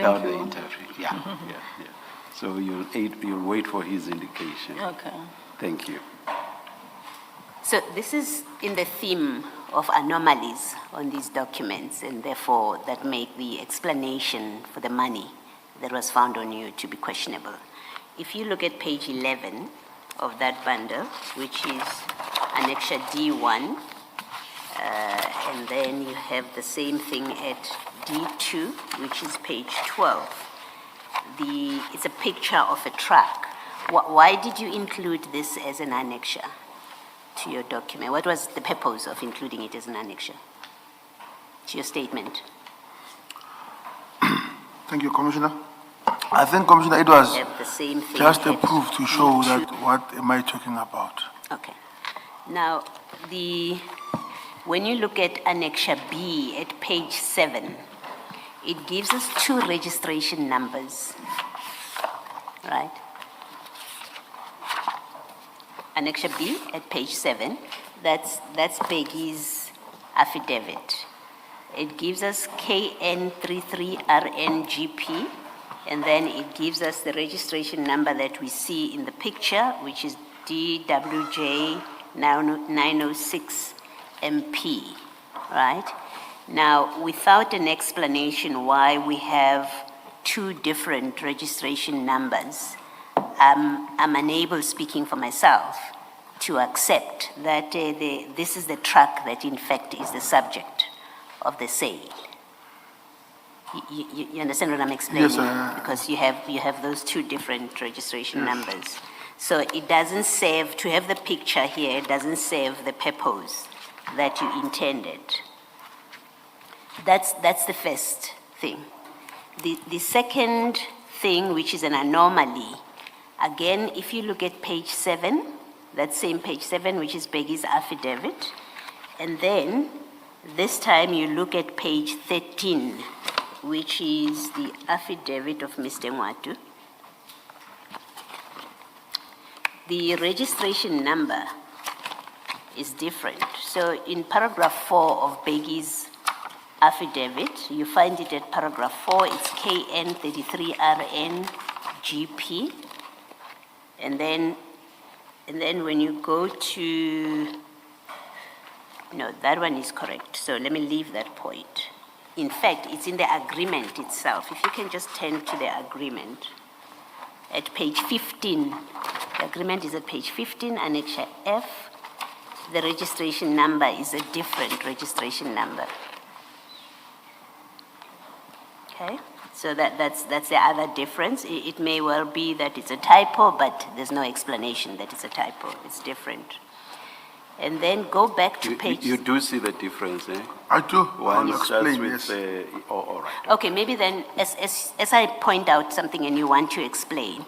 without the interpreter. Yeah, yeah. So you'll wait for his indication. Okay. Thank you. So this is in the theme of anomalies on these documents, and therefore that make the explanation for the money that was found on you to be questionable. If you look at page 11 of that bundle, which is Annexure D1, and then you have the same thing at D2, which is page 12. It's a picture of a truck. Why did you include this as an annexure to your document? What was the purpose of including it as an annexure to your statement? Thank you, Commissioner. I think, Commissioner, it was the same thing just a proof to show D2. that what am I talking about. Okay. Now, when you look at Annexure B at page 7, it gives us 2 registration numbers, right? Annexure B at page 7, that's Peggy's affidavit. It gives us KN33RNGP, and then it gives us the registration number that we see in the picture, which is DWJ906MP, right? Now, without an explanation why we have 2 different registration numbers, I'm unable, speaking for myself, to accept that this is the truck that in fact is the subject of the sale. You understand what I'm explaining? Yes, because you have those 2 different registration numbers. So it doesn't serve, to have the picture here, it doesn't serve the purpose that you intended. That's the first thing. The second thing, which is an anomaly, again, if you look at page 7, that same page 7, which is Peggy's affidavit, and then this time you look at page 13, which is the affidavit of Mr. Mwatu. The registration number is different. So in paragraph 4 of Peggy's affidavit, you find it at paragraph 4, it's KN33RNGP. And then when you go to, no, that one is correct. So let me leave that point. In fact, it's in the agreement itself. If you can just turn to the agreement at page 15. The agreement is at page 15, Annexure F. The registration number is a different registration number. Okay, so that's the other difference. It may well be that it's a typo, but there's no explanation that it's a typo. It's different. And then go back to page... You do see the difference, eh? I do. One I'll starts explain, with yes. all right. Okay, maybe then as I point out something and you want to explain,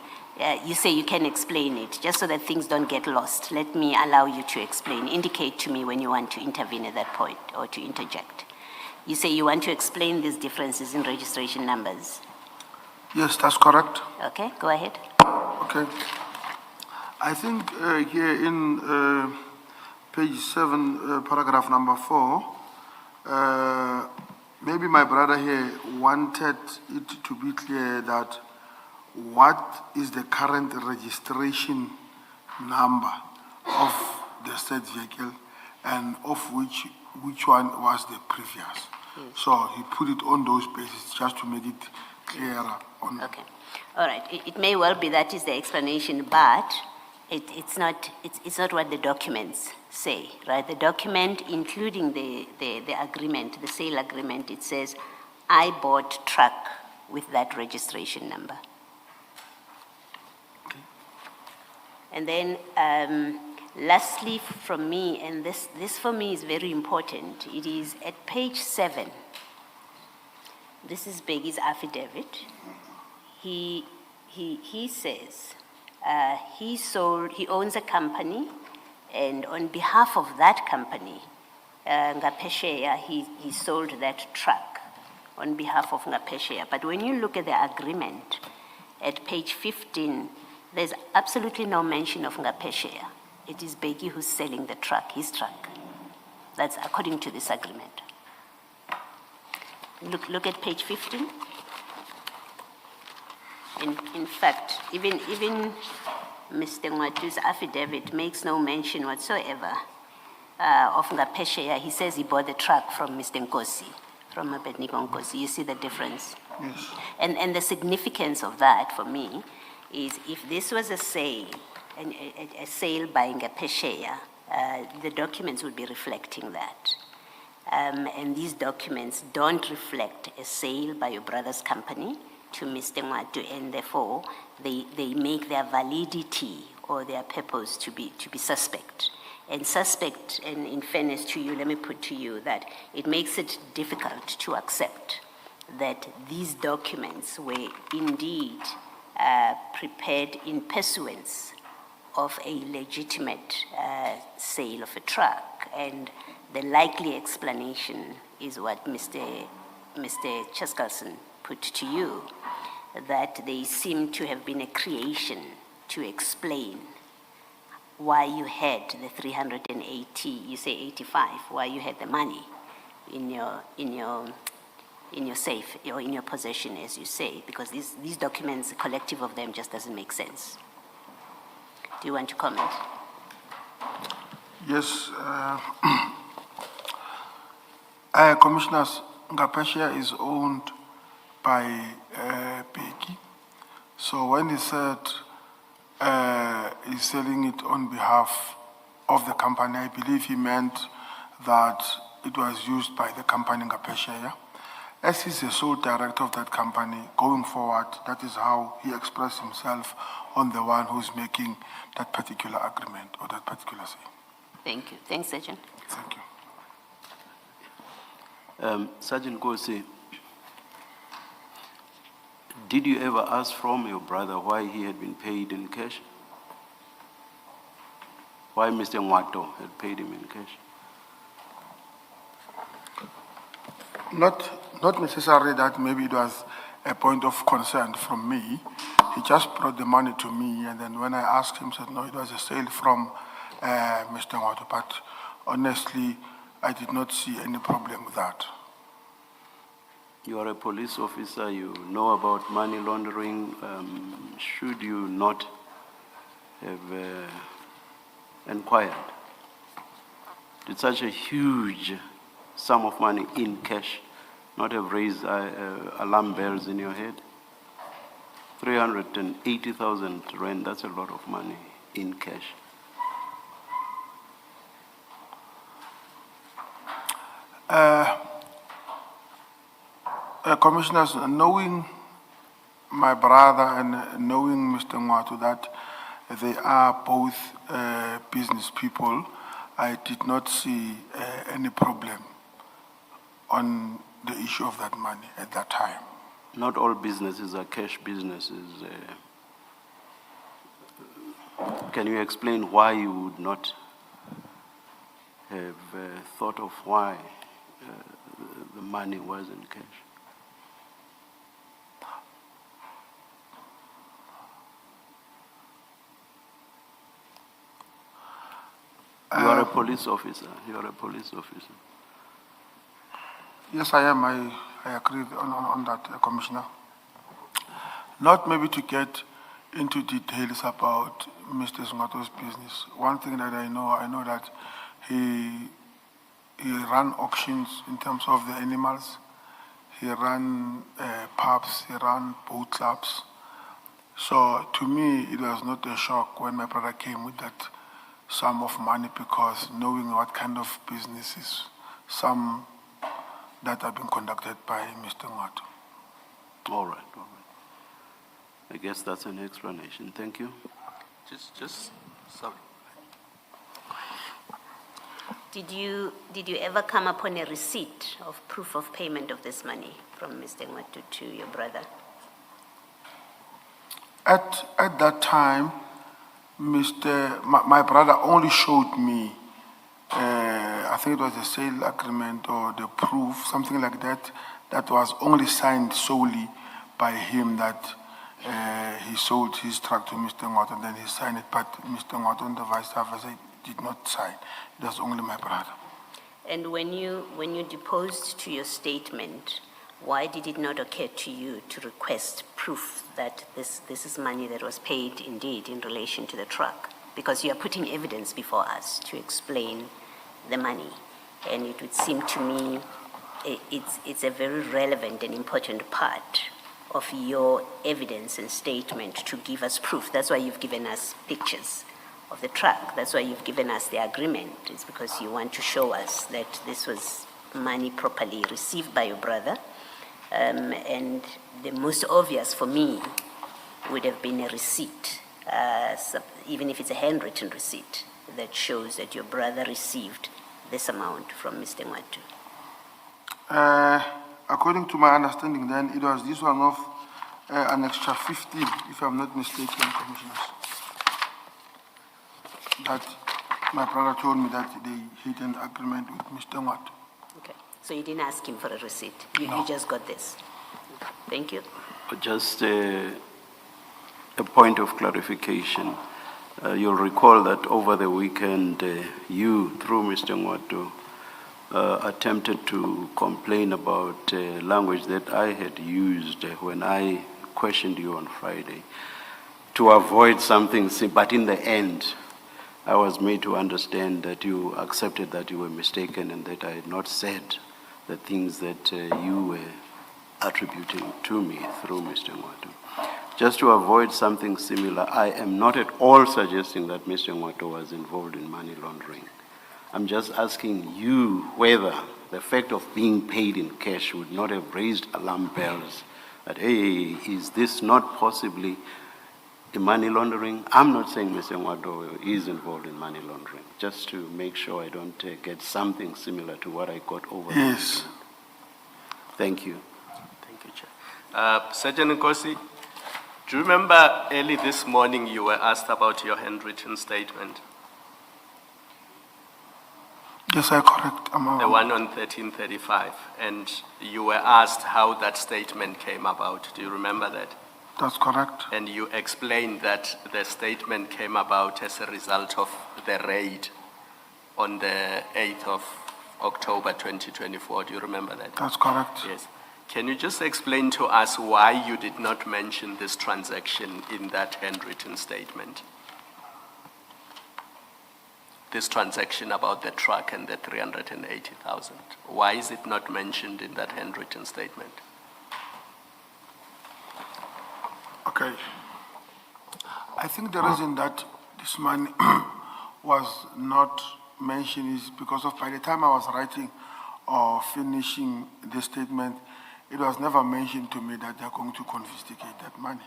you say you can explain it, just so that things don't get lost. Let me allow you to explain. Indicate to me when you want to intervene at that point or to interject. You say you want to explain these differences in registration numbers. Yes, that's correct. Okay, go ahead. Okay. I think here in page 7, paragraph number 4, maybe my brother here wanted it to be clear that what is the current registration number of the said vehicle and of which one was the previous. So he put it on those bases just to make it clearer. Okay, all right. It may well be that is the explanation, but it's not what the documents say, right? The document, including the agreement, the sale agreement, it says, I bought truck with that registration number. Okay. And then lastly from me, and this for me is very important, it is at page 7. This is Peggy's affidavit. He says he owns a company, and on behalf of that company, Ngapesheya, he sold that truck on behalf of Ngapesheya. But when you look at the agreement at page 15, there's absolutely no mention of Ngapesheya. It is Peggy who's selling the truck, his truck. That's according to this agreement. Look at page 15. In fact, even Mr. Ngwatu's affidavit makes no mention whatsoever of Ngapesheya. He says he bought the truck from Mr. Nkosi, from Abednego Nkosi. You see the difference? Yes. And the significance of that for me is if this was a sale, a sale by Ngapesheya, the documents would be reflecting that. And these documents don't reflect a sale by your brother's company to Mr. Ngwatu, and therefore they make their validity or their purpose to be suspect. And suspect, and in fairness to you, let me put to you that it makes it difficult to accept that these documents were indeed prepared in pursuance of a legitimate sale of a truck. And the likely explanation is what Mr. Cheskalson put to you, that they seem to have been a creation to explain why you had the 380, you say 85, why you had the money in your safe or in your possession, as you say, because these documents, the collective of them, just doesn't make sense. Do you want to comment? Yes. Commissioners, Ngapesheya is owned by Peggy. So when he said he's selling it on behalf of the company, I believe he meant that it was used by the company Ngapesheya. As he's the sole director of that company, going forward, that is how he expressed himself on the one who's making that particular agreement or that particular sale. Thank you. Thanks, Sergeant. Thank you. Sergeant Kosi, did you ever ask from your brother why he had been paid in cash? Why Mr. Ngwato had paid him in cash? Not necessarily that maybe it was a point of concern from me. He just brought the money to me, and then when I asked him, he said, no, it was a sale from Mr. Ngwato. But honestly, I did not see any problem with that. You are a police officer, you know about money laundering. Should you not have inquired? Did such a huge sum of money in cash not have raised alarm bells in your head? 380,000 rand, that's a lot of money in cash. Commissioners, knowing my brother and knowing Mr. Ngwatu that they are both business people, I did not see any problem on the issue of that money at that time. Not all businesses are cash businesses. Can you explain why you would not have thought of why the money was in cash? You are a police officer. You are a police officer. Yes, I am. I agree on that, Commissioner. Not maybe to get into details about Mr. Ngwato's business. One thing that I know that he ran auctions in terms of the animals. He ran pubs. He ran boat clubs. So to me, it was not a shock when my brother came with that sum of money, because knowing what kind of businesses, some that have been conducted by Mr. Ngwatu. All right. I guess that's an explanation. Thank you. Sorry. Did you ever come upon a receipt of proof of payment of this money from Mr. Ngwatu to your brother? At that time, my brother only showed me, I think it was a sale agreement or the proof, something like that, that was only signed solely by him, that he sold his truck to Mr. Ngwatu, and then he signed it, but Mr. Ngwatu and the vice chancellor did not sign. It was only my brother. And when you deposed to your statement why did it not occur to you to request proof that this is money that was paid indeed in relation to the truck? Because you are putting evidence before us to explain the money. And it would seem to me it's a very relevant and important part of your evidence and statement to give us proof. That's why you've given us pictures of the truck. That's why you've given us the agreement. It's because you want to show us that this was money properly received by your brother. And the most obvious for me would have been a receipt, even if it's a handwritten receipt, that shows that your brother received this amount from Mr. Mwatu. According to my understanding then, it was this one of an extra 15, if I'm not mistaken, Commissioners. That my brother told me that they hit an agreement with Mr. Mwatu. Okay, so you didn't ask him for a receipt? You just got this? Thank you. Just a point of clarification. You'll recall that over the weekend, you, through Mr. Mwatu, attempted to complain about language that I had used when I questioned you on Friday to avoid something, but in the end, I was made to understand that you accepted that you were mistaken and that I had not said the things that you were attributing to me through Mr. Mwatu. Just to avoid something similar, I am not at all suggesting that Mr. Mwatu was involved in money laundering. I'm just asking you whether the fact of being paid in cash would not have raised alarm bells that, hey, is this not possibly a money laundering? I'm not saying Mr. Mwatu is involved in money laundering, just to make sure I don't get something similar to what I got over. Yes. Thank you. Thank you, Chair. Sergeant Nkosi, do you remember early this morning you were asked about your handwritten statement? Yes, I correct. The one on 1335, and you were asked how that statement came about. Do you remember that? That's correct. And you explained that the statement came about as a result of the raid on the 8th of October 2024. Do you remember that? That's correct. Yes. Can you just explain to us why you did not mention this transaction in that handwritten statement? This transaction about the truck and the 380,000. Why is it not mentioned in that handwritten statement? Okay. I think the reason that this money was not mentioned is because of by the time I was writing or finishing the statement, it was never mentioned to me that they're going to confiscate that money.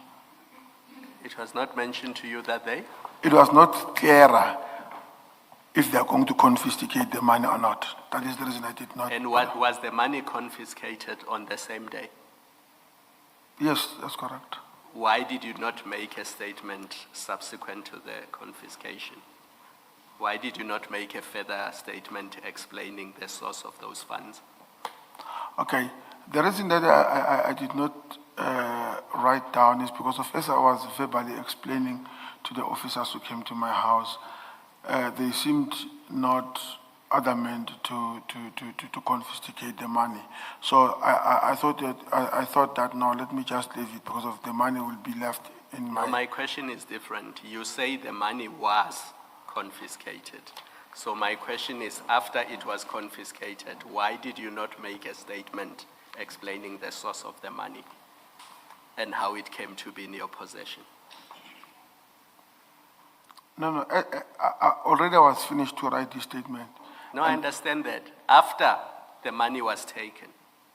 It was not mentioned to you that day? It was not clearer if they're going to confiscate the money or not. That is the reason I did not. And what was the money confiscated on the same day? Yes, that's correct. Why did you not make a statement subsequent to the confiscation? Why did you not make a further statement explaining the source of those funds? Okay, the reason that I did not write down is because of, as I was verbally explaining to the officers who came to my house, they seemed not adamant to confiscate the money. So I thought that no, let me just leave it because of the money will be left in my. No, my question is different. You say the money was confiscated. So my question is, after it was confiscated, why did you not make a statement explaining the source of the money and how it came to be in your possession? No, already I was finished to write this statement. No, I understand that. After the money was taken,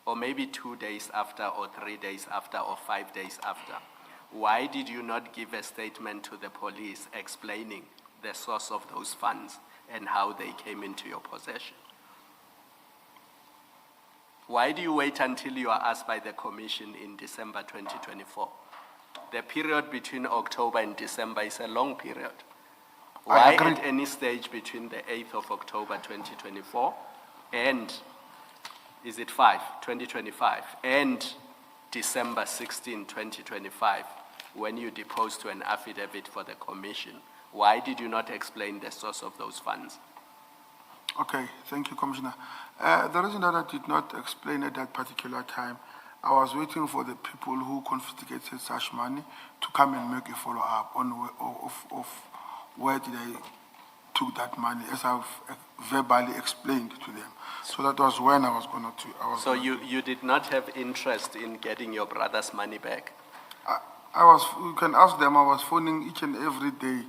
or maybe 2 days after, or 3 days after, or 5 days after, why did you not give a statement to the police explaining the source of those funds and how they came into your possession? Why do you wait until you are asked by the Commission in December 2024? The period between October and December is a long period. Why at any stage between the 8th of October 2024 and, is it 2025, and December 16, 2025, when you deposed to an affidavit for the Commission, why did you not explain the source of those funds? Okay, thank you, Commissioner. The reason that I did not explain at that particular time, I was waiting for the people who confiscated such money to come and make a follow-up on of where did I took that money, as I've verbally explained to them. So that was when I was going to. So you did not have interest in getting your brother's money back? You can ask them, I was phoning each and every day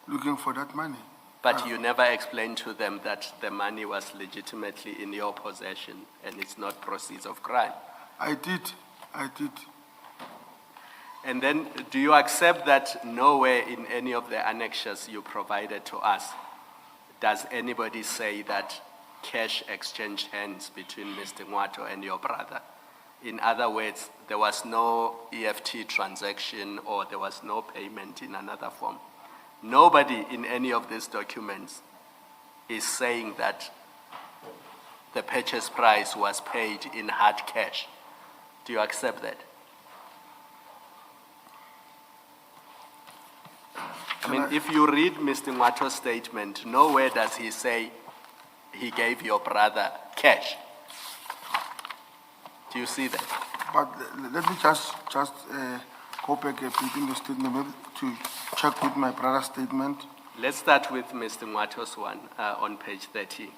looking for that money. But you never explained to them that the money was legitimately in your possession and it's not proceeds of crime? I did. And then, do you accept that nowhere in any of the annexures you provided to us does anybody say that cash exchanged hands between Mr. Ngwato and your brother? In other words, there was no EFT transaction or there was no payment in another form. Nobody in any of these documents is saying that the purchase price was paid in hard cash. Do you accept that? I mean, if you read Mr. Ngwato's statement, nowhere does he say he gave your brother cash. Do you see that? But let me just go back a bit in the statement maybe to check with my brother's statement. Let's start with Mr. Ngwato's one on page 30.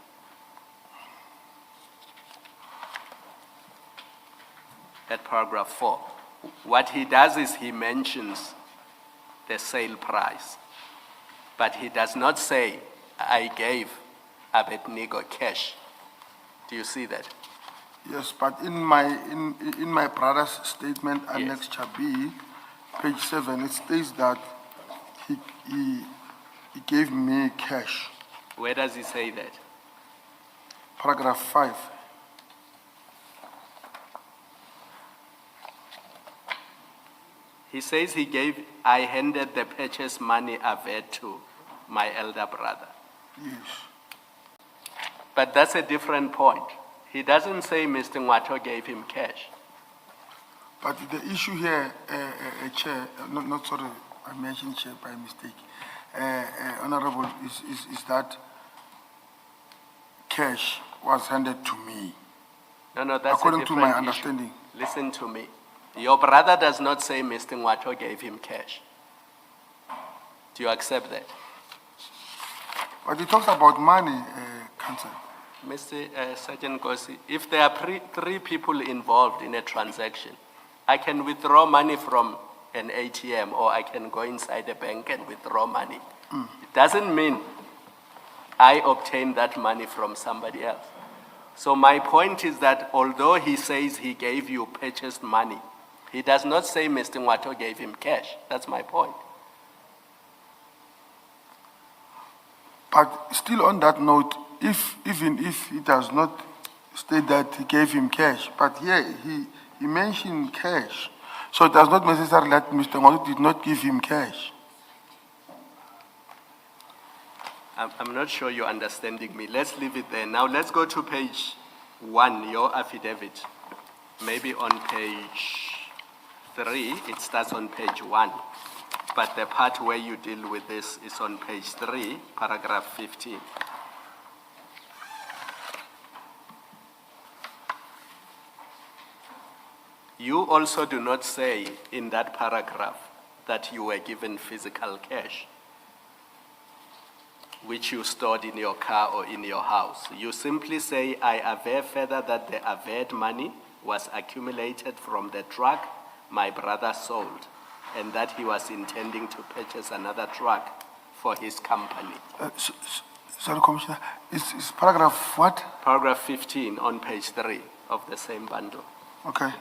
At paragraph 4. What he does is he mentions the sale price, but he does not say, I gave Abednego cash. Do you see that? Yes, but in my brother's statement, Yes. Annex B, page 7, it states that he gave me cash. Where does he say that? Paragraph 5. He says I handed the purchase money Aved to my elder brother. Yes. But that's a different point. He doesn't say Mr. Ngwato gave him cash. But the issue here, Chair, not sorry, I mentioned Chair by mistake. Honorable, is that cash was handed to me. No, that's According a to different my issue. understanding. Listen to me. Your brother does not say Mr. Ngwato gave him cash. Do you accept that? But he talks about money, Council. Mr. Sergeant Kosi, if there are three people involved in a transaction, I can withdraw money from an ATM or I can go inside a bank and withdraw money. It doesn't mean I obtain that money from somebody else. So my point is that although he says he gave you purchased money, he does not say Mr. Ngwato gave him cash. That's my point. But still on that note, even if he does not state that he gave him cash, but here he mentioned cash. So it does not necessarily that Mr. Ngwato did not give him cash. I'm not sure you're understanding me. Let's leave it there. Now let's go to page 1, your affidavit. Maybe on page 3, it starts on page 1. But the part where you deal with this is on page 3, paragraph 15. You also do not say in that paragraph that you were given physical cash, which you stored in your car or in your house. You simply say, I aver further that the averred money was accumulated from the truck my brother sold, and that he was intending to purchase another truck for his company. Sorry, Commissioner, is paragraph what? Paragraph 15 on page 3 of the same bundle. Okay.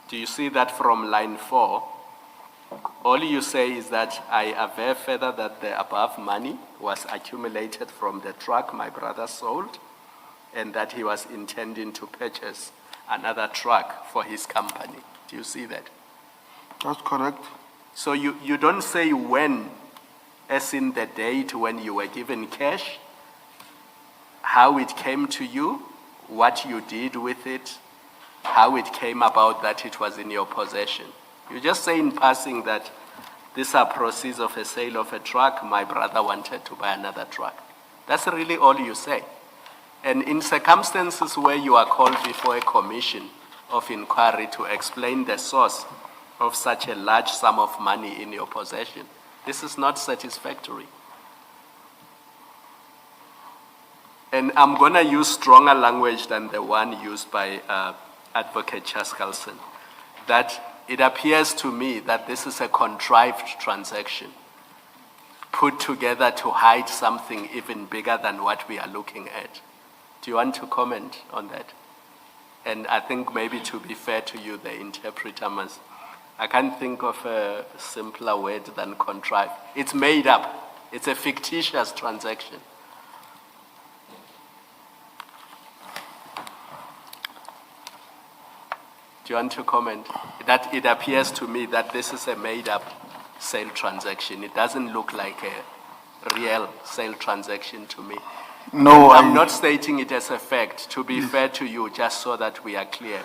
Do you see that from line 4? All you say is that I aver further that the above money was accumulated from the truck my brother sold, and that he was intending to purchase another truck for his company. Do you see that? That's correct. So you don't say when, as in the date when you were given cash, how it came to you, what you did with it, how it came about that it was in your possession. You just say in passing that these are proceeds of a sale of a truck, my brother wanted to buy another truck. That's really all you say. And in circumstances where you are called before a commission of inquiry to explain the source of such a large sum of money in your possession, this is not satisfactory. And I'm going to use stronger language than the one used by Advocate Chaskalson, that it appears to me that this is a contrived transaction put together to hide something even bigger than what we are looking at. Do you want to comment on that? And I think maybe to be fair to you, the interpreter must, I can't think of a simpler word than contrived. It's made up. It's a fictitious transaction. Do you want to comment? That it appears to me that this is a made-up sale transaction. It doesn't look like a real sale transaction to me. No, I'm not stating it as a fact, to be fair to you, just so that we are clear.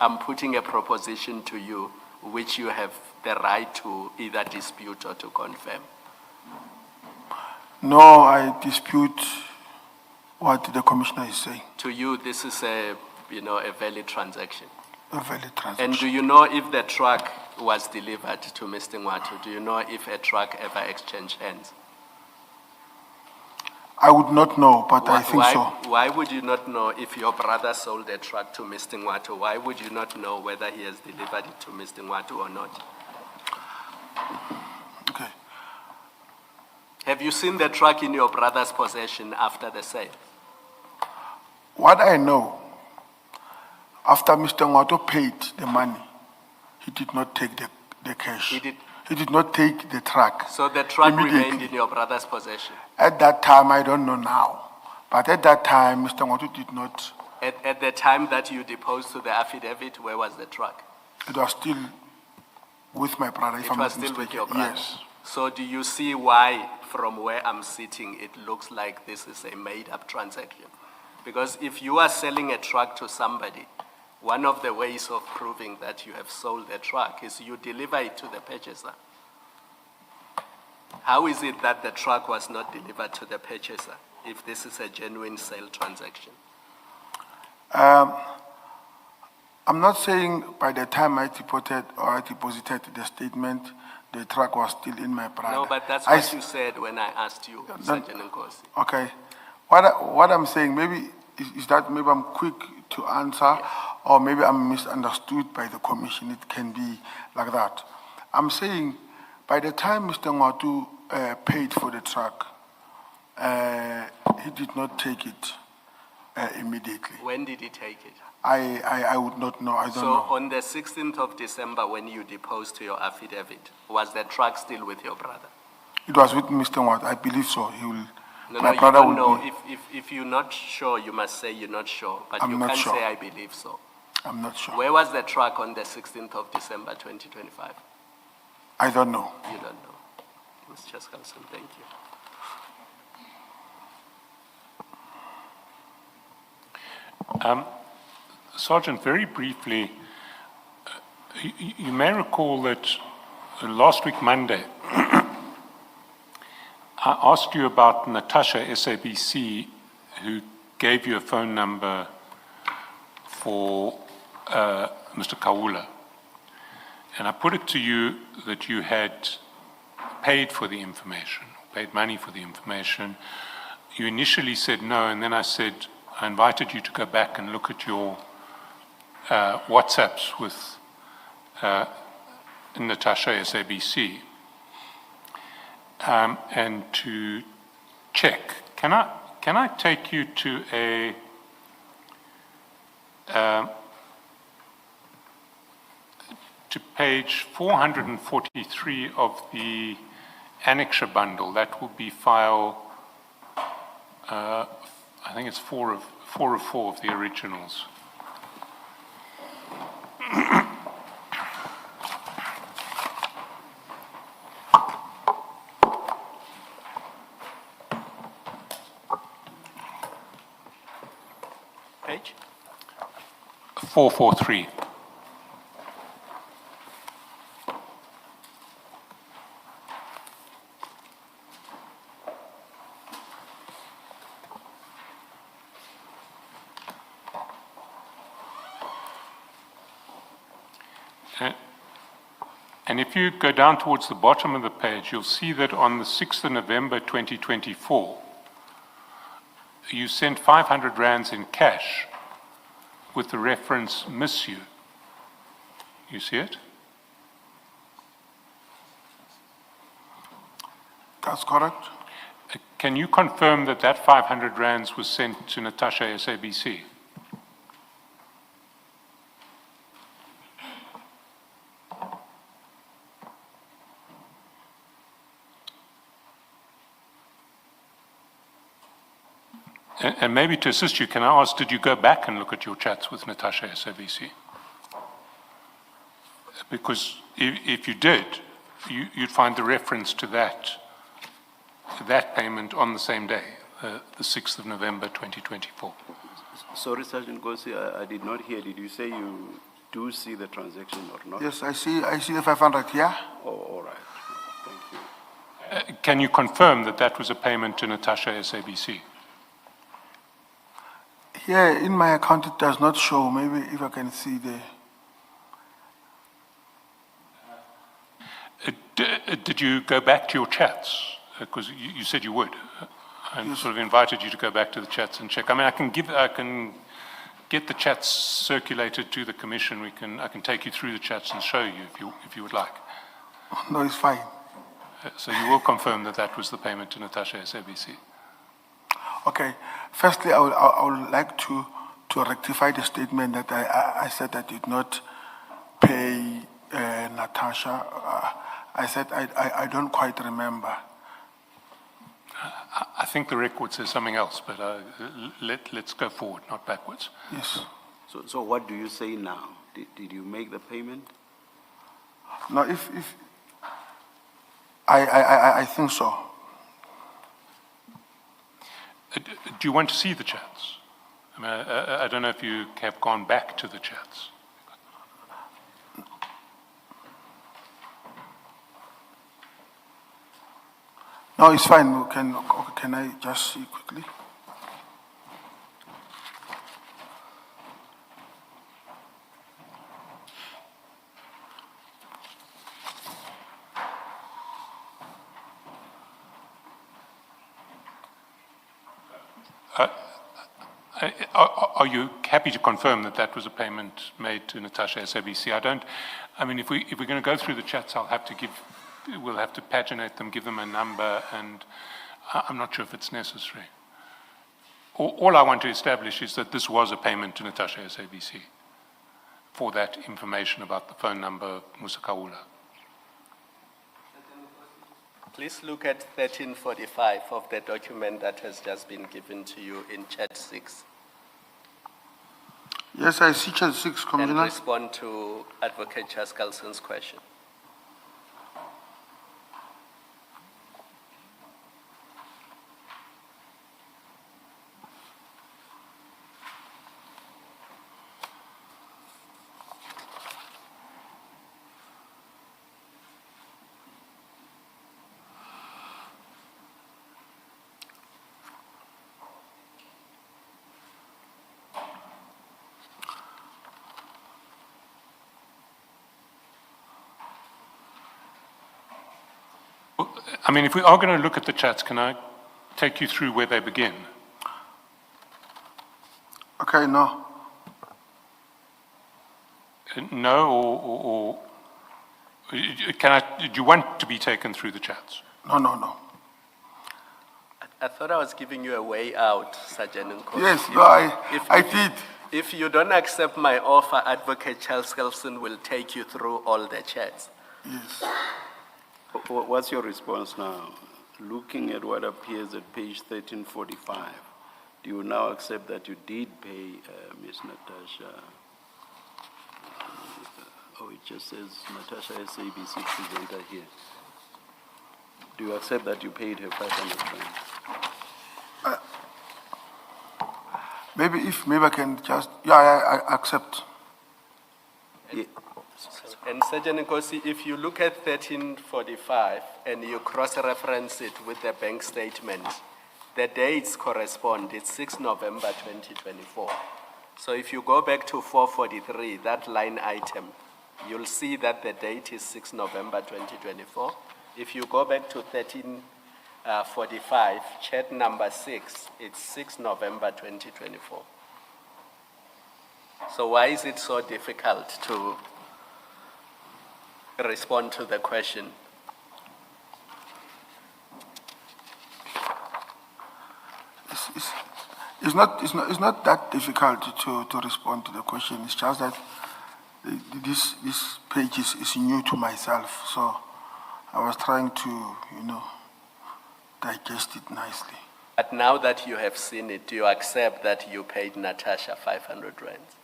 I'm putting a proposition to you, which you have the right to either dispute or to confirm. No, I dispute what the commissioner is saying. To you, this is a valid transaction. A valid transaction. And do you know if the truck was delivered to Mr. Ngwatu? Do you know if a truck ever exchanged hands? I would not know, but I think so. Why would you not know if your brother sold a truck to Mr. Ngwatu? Why would you not know whether he has delivered it to Mr. Ngwatu or not? Okay. Have you seen the truck in your brother's possession after the sale? What I know, after Mr. Ngwato paid the money, he did not take the cash. He did not take the truck. So the truck immediately. remained in your brother's possession? At that time, I don't know now. But at that time, Mr. Ngwato did not. At the time that you deposed to the affidavit, where was the truck? It was still with my brother, if I'm not It was still with mistaken. your brother? Yes. So do you see why, from where I'm sitting, it looks like this is a made-up transaction? Because if you are selling a truck to somebody, one of the ways of proving that you have sold a truck is you deliver it to the purchaser. How is it that the truck was not delivered to the purchaser if this is a genuine sale transaction? I'm not saying by the time I deposited the statement, the truck was still in my brother. No, but that's what you said when I asked you, Sergeant Nkosi. Okay. What I'm saying maybe is that maybe I'm quick to answer, or maybe I'm misunderstood by the commission. It can be like that. I'm saying by the time Mr. Ngwatu paid for the truck, he did not take it immediately. When did he take it? I would not know. I don't know. So on the 16th of December, when you deposed to your affidavit, was the truck still with your brother? It was with Mr. Ngwatu. I believe so. He will. No, my you brother don't will know. be. If you're not sure, you must say you're not sure. But I'm you not can't sure. say I believe so. I'm not sure. Where was the truck on the 16th of December, 2025? I don't know. You don't know. Ms. Chaskalson, thank you. Sergeant, very briefly, you may recall that last week, Monday, I asked you about Natasha SABC, who gave you a phone number for Mr. Kawula. And I put it to you that you had paid for the information, paid money for the information. You initially said no, and then I invited you to go back and look at your WhatsApps with Natasha SABC and to check. Can I take you to to page 443 of the annexure bundle? That will be file, I think it's 4 of 4 of the originals. Page? 443. And if you go down towards the bottom of the page, you'll see that on the 6th of November 2024, you sent 500 rands in cash with the reference "miss you." You see it? That's correct. Can you confirm that that 500 rands was sent to Natasha SABC? And maybe to assist you, can I ask, did you go back and look at your chats with Natasha SABC? Because if you did, you'd find the reference to that payment on the same day, the 6th of November 2024. Sorry, Sergeant Gosi, I did not hear. Did you say you do see the transaction or not? Yes, I see the 500 here. Oh, all right. Thank you. Can you confirm that that was a payment to Natasha SABC? Here in my account, it does not show. Maybe if I can see the. Did you go back to your chats? Because you said you would. I sort of invited you to go back to the chats and check. I mean, I can get the chats circulated to the commission. I can take you through the chats and show you if you would like. No, it's fine. So you will confirm that that was the payment to Natasha SABC? Okay. Firstly, I would like to rectify the statement that I said I did not pay Natasha. I said I don't quite remember. I think the record says something else, but let's go forward, not backwards. Yes. So what do you say now? Did you make the payment? No, if I think so. Do you want to see the chats? I mean, I don't know if you have gone back to the chats. No, it's fine. Can I just see quickly? Are you happy to confirm that that was a payment made to Natasha SABC? I mean, if we're going to go through the chats, we'll have to paginate them, give them a number, and I'm not sure if it's necessary. All I want to establish is that this was a payment to Natasha SABC for that information about the phone number of Musa Kaula. Please look at 1345 of the document that has just been given to you in chat 6. Yes, I see chat 6, And Commissioner. respond to Advocate Chaskelson's question. I mean, if we are going to look at the chats, can I take you through where they begin? Okay, no. No, or do you want to be taken through the chats? No. I thought I was giving you a way out, Sergeant Nkosi. Yes, no, I did. If you don't accept my offer, Advocate Chaskelson will take you through all the chats. Yes. What's your response now? Looking at what appears at page 1345, do you now accept that you did pay Ms. Natasha? Oh, it just says Natasha SABC presenter here. Do you accept that you paid her 500 francs? Maybe I can just, I accept. Yeah. And Sergeant Nkosi, if you look at 1345 and you cross-reference it with the bank statement, the dates correspond. It's 6 November 2024. So if you go back to 443, that line item you'll see that the date is 6 November 2024. If you go back to 1345, chat number 6, it's 6 November 2024. So why is it so difficult to respond to the question? It's not that difficult to respond to the question. It's just that this page is new to myself, so I was trying to, digest it nicely. But now that you have seen it, do you accept that you paid Natasha 500 rands?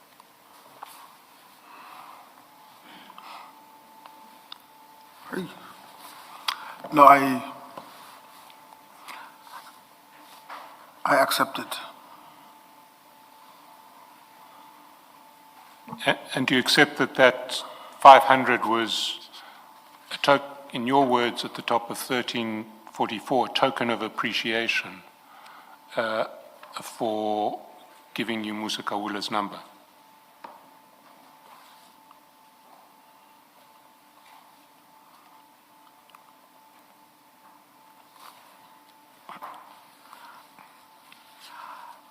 Hey. No, I accept it. And do you accept that 500 was, in your words at the top of 1344, a token of appreciation for giving you Musa Kawula's number?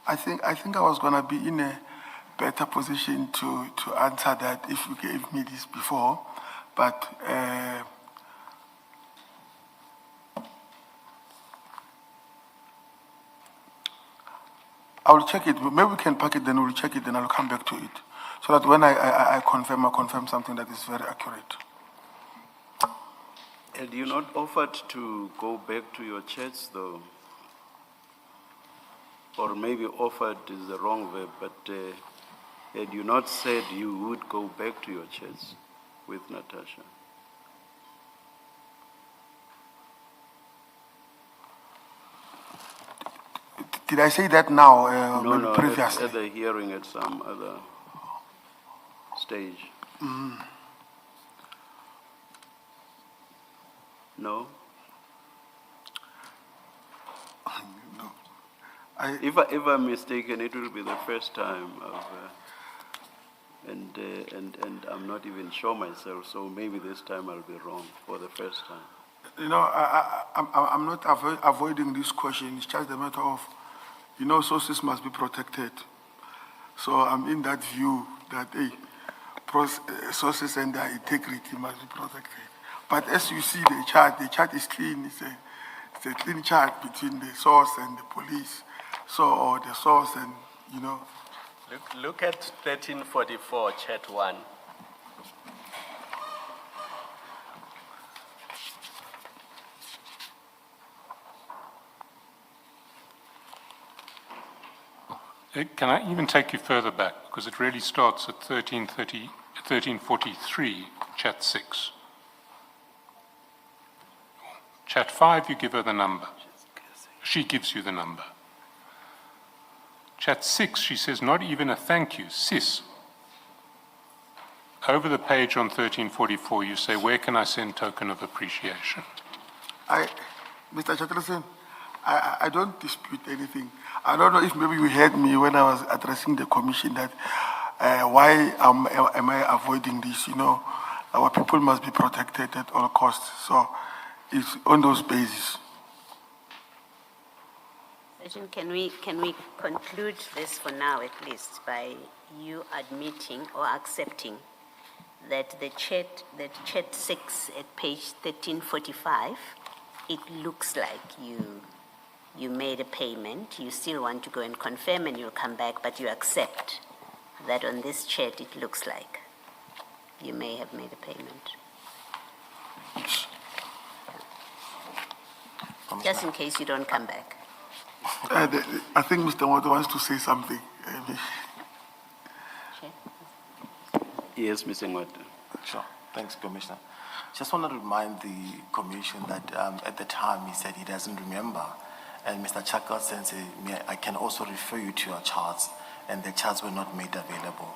I think I was going to be in a better position to answer that if you gave me this before, but I will check it. Maybe we can pack it, then we'll check it, then I'll come back to it. So that when I confirm something that is very accurate. Had you not offered to go back to your church, though? Or maybe offered is the wrong verb, but had you not said you would go back to your church with Natasha? Did I say that now, No, previously? at the hearing at some other stage. No? No. If I'm mistaken, it will be the first time of, and I'm not even sure myself, so maybe this time I'll be wrong for the first time. I'm not avoiding this question. It's just a matter of, sources must be protected. So I'm in that view that, sources and their integrity must be protected. But as you see the chart is clean. It's a clean chart between the source and the police. So, or the source and, Look at 1344, chat 1. Can I even take you further back? Because it really starts at 1343, chat 6. Chat 5, you give her the number. She gives you the number. Chat 6, she says, not even a thank you, sis. Over the page on 1344, you say, where can I send token of appreciation? Mr. Chakrasen, I don't dispute anything. I don't know if maybe you heard me when I was addressing the commission that why am I avoiding this? Our people must be protected at all costs. So it's on those bases. Sergeant, can we conclude this for now at least by you admitting or accepting that the chat 6 at page 1345, it looks like you made a payment. You still want to go and confirm and you'll come back, but you accept that on this chat it looks like you may have made a payment. Just in case you don't come back. I think Mr. Moto wants to say something. Yes, Mr. Ngwata. Sure. Thanks, Commissioner. Just want to remind the Commission that at the time he said he doesn't remember. And Mr. Chaka says, I can also refer you to your charts, and the charts were not made available.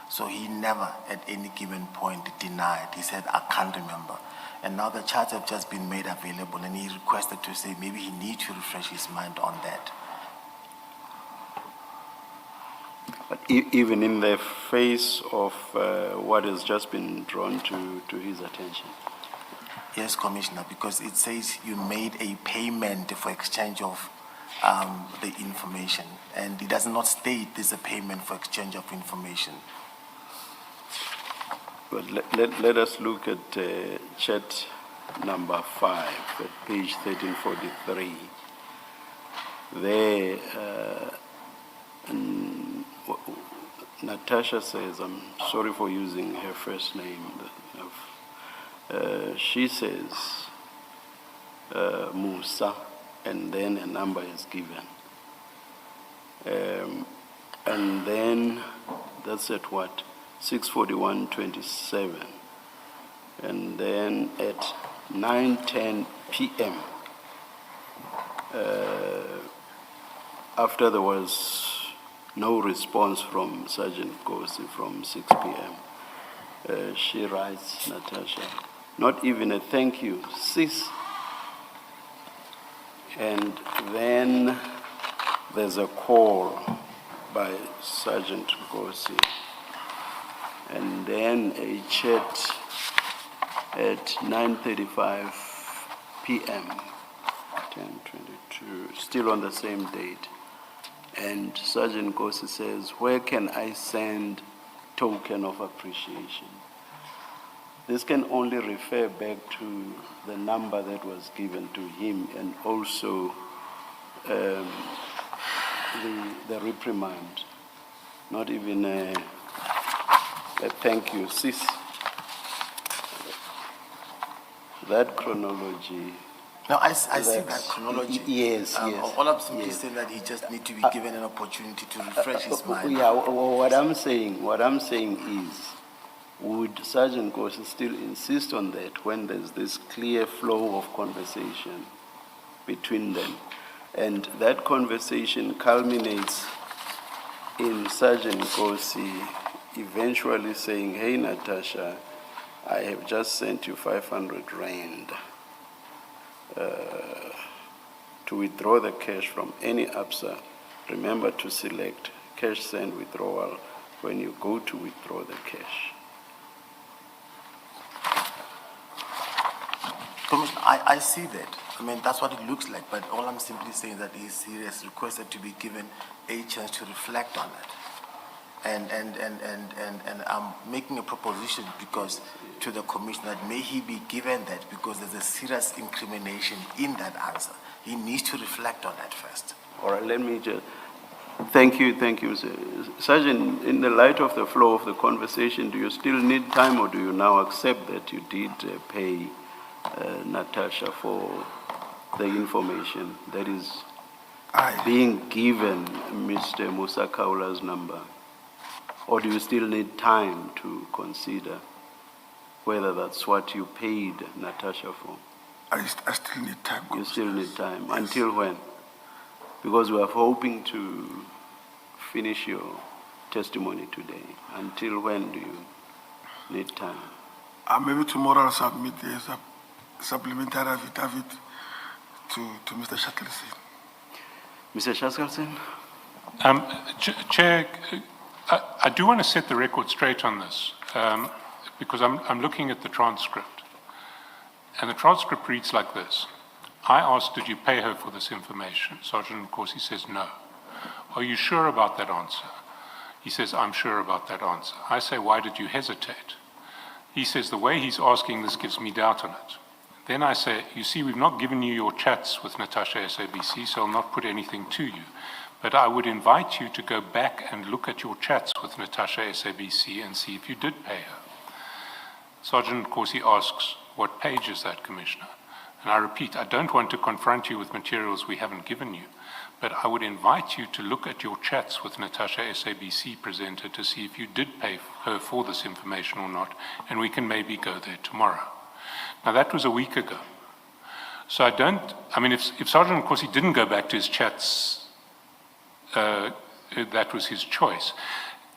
So he never at any given point denied. He said, I can't remember. And now the charts have just been made available, and he requested to say maybe he needs to refresh his mind on that. But even in the face of what has just been drawn to his attention. Yes, Commissioner, because it says you made a payment for exchange of the information, and it does not state there's a payment for exchange of information. But let us look at chat number 5 at page 1343. There, Natasha says, I'm sorry for using her first name. She says Musa, and then a number is given. And then that's at what? 6:41:27. And then at 9:10 p.m., after there was no response from Sergeant Kosi from 6 p.m., she writes, Natasha, not even a thank you, sis. And then there's a call by Sergeant Kosi, and then a chat at 9:35 p.m., 10:22, still on the same date. And Sergeant Kosi says, where can I send token of appreciation? This can only refer back to the number that was given to him, and also the reprimand, not even a thank you, sis. That chronology. No, I see that chronology. Yes, yes. All I'm simply yes. saying that he just needs to be given an opportunity to refresh his mind. Yeah, what I'm saying is, would Sergeant Kosi still insist on that when there's this clear flow of conversation between them? And that conversation culminates in Sergeant Kosi eventually saying, hey, Natasha, I have just sent you 500 rand to withdraw the cash from any ABSA. Remember to select cash send withdrawal when you go to withdraw the cash. Commissioner, I see that. I mean, that's what it looks like, but all I'm simply saying that he has requested to be given a chance to reflect on it. And I'm making a proposition because to the commissioner that may he be given that because there's a serious incrimination in that answer. He needs to reflect on that first. All right, let me just, thank you, Sergeant, in the light of the flow of the conversation, do you still need time, or do you now accept that you did pay Natasha for the information that is being given Mr. Musa Kaula's number? Or do you still need time to consider whether that's what you paid Natasha for? I still need time. You still need time. Yes. Until when? Because we are hoping to finish your testimony today. Until when do you need time? Maybe tomorrow I'll submit a supplementary affidavit to Mr. Shackleton. Mr. Shackleton? Chair, I do want to set the record straight on this, because I'm looking at the transcript. And the transcript reads like this. I asked, did you pay her for this information? Sergeant, of course, he says no. Are you sure about that answer? He says, I'm sure about that answer. I say, why did you hesitate? He says, the way he's asking this gives me doubt on it. Then I say, you see, we've not given you your chats with Natasha SABC, so I'll not put anything to you. But I would invite you to go back and look at your chats with Natasha SABC and see if you did pay her. Sergeant Nkosi asks, what page is that, Commissioner? And I repeat, I don't want to confront you with materials we haven't given you, but I would invite you to look at your chats with Natasha SABC presenter to see if you did pay her for this information or not, and we can maybe go there tomorrow. Now that was a week ago. So if Sergeant Nkosi didn't go back to his chats, that was his choice.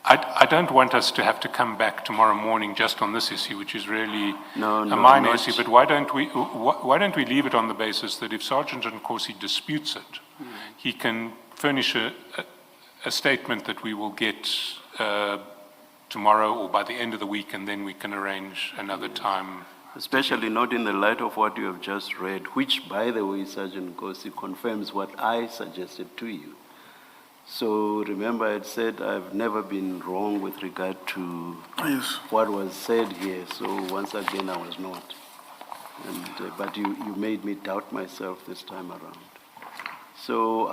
I don't want us to have to come back tomorrow morning just on this issue, which is really a minor issue. But why don't we leave it on the basis that if Sergeant Nkosi disputes it, he can furnish a statement that we will get tomorrow or by the end of the week, and then we can arrange another time. Especially not in the light of what you have just read, which, by the way, Sergeant Nkosi, confirms what I suggested to you. So remember, I said I've never been wrong with regard to what was said here. So once again, I was not. And, but you made me doubt myself this time around. So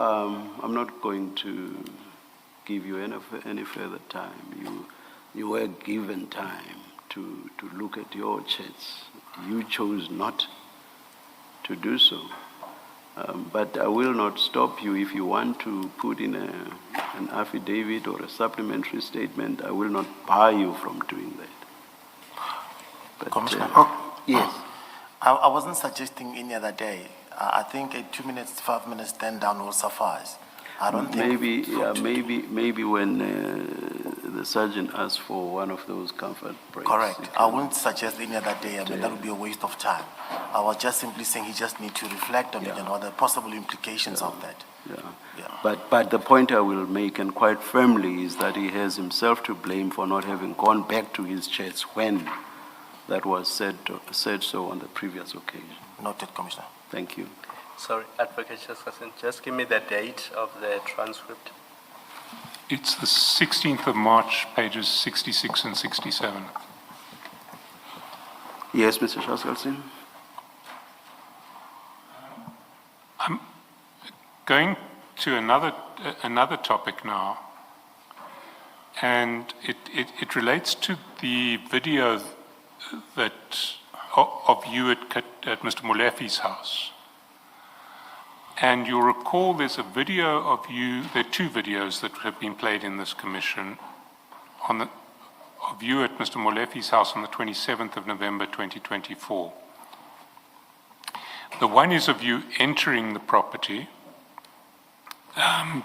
I'm not going to give you any further time. You were given time to look at your chats. You chose not to do so. But I will not stop you if you want to put in an affidavit or a supplementary statement. I will not bar you from doing that. But, Commissioner? Yes. I wasn't suggesting any other day. I think a 2 minutes, 5 minutes, then down will suffice. I don't think... Maybe when the sergeant asks for one of those comfort breaks. Correct. I wouldn't suggest any other day. I mean, that would be a waste of time. I was just simply saying he just needs to reflect on it and what the possible implications of that. Yeah. But the point I will make, and quite firmly, is that he has himself to blame for not having gone back to his chats when that was said so on the previous occasion. Noted, Commissioner. Thank you. Sorry, Advocate Chesterton, just give me the date of the transcript. It's the 16th of March, pages 66 and 67. Yes, Mr. Shaskalsin? I'm going to another topic now, and it relates to the video of you at Mr. Molefi's house. And you'll recall there's a video of you, there are two videos that have been played in this commission of you at Mr. Molefi's house on the 27th of November 2024. The one is of you entering the property,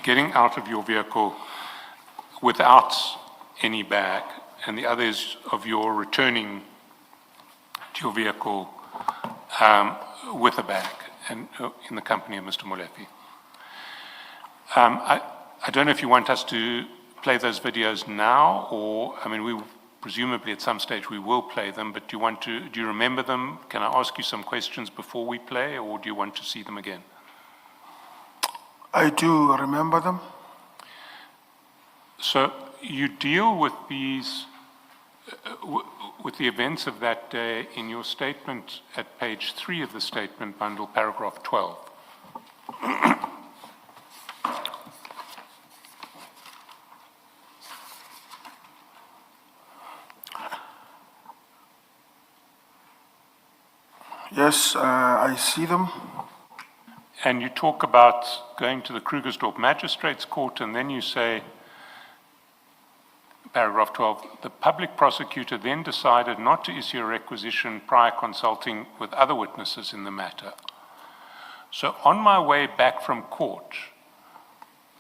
getting out of your vehicle without any bag, and the other is of your returning to your vehicle with a bag, and in the company of Mr. Molefi. I don't know if you want us to play those videos now, or, I mean, we presumably at some stage we will play them, but do you remember them? Can I ask you some questions before we play, or do you want to see them again? I do remember them. So you deal with these, with the events of that day in your statement at page 3 of the statement bundle, paragraph 12. Yes, I see them. And you talk about going to the Krugersdorp Magistrates Court, and then you say, paragraph 12, the public prosecutor then decided not to issue a requisition prior consulting with other witnesses in the matter. So on my way back from court,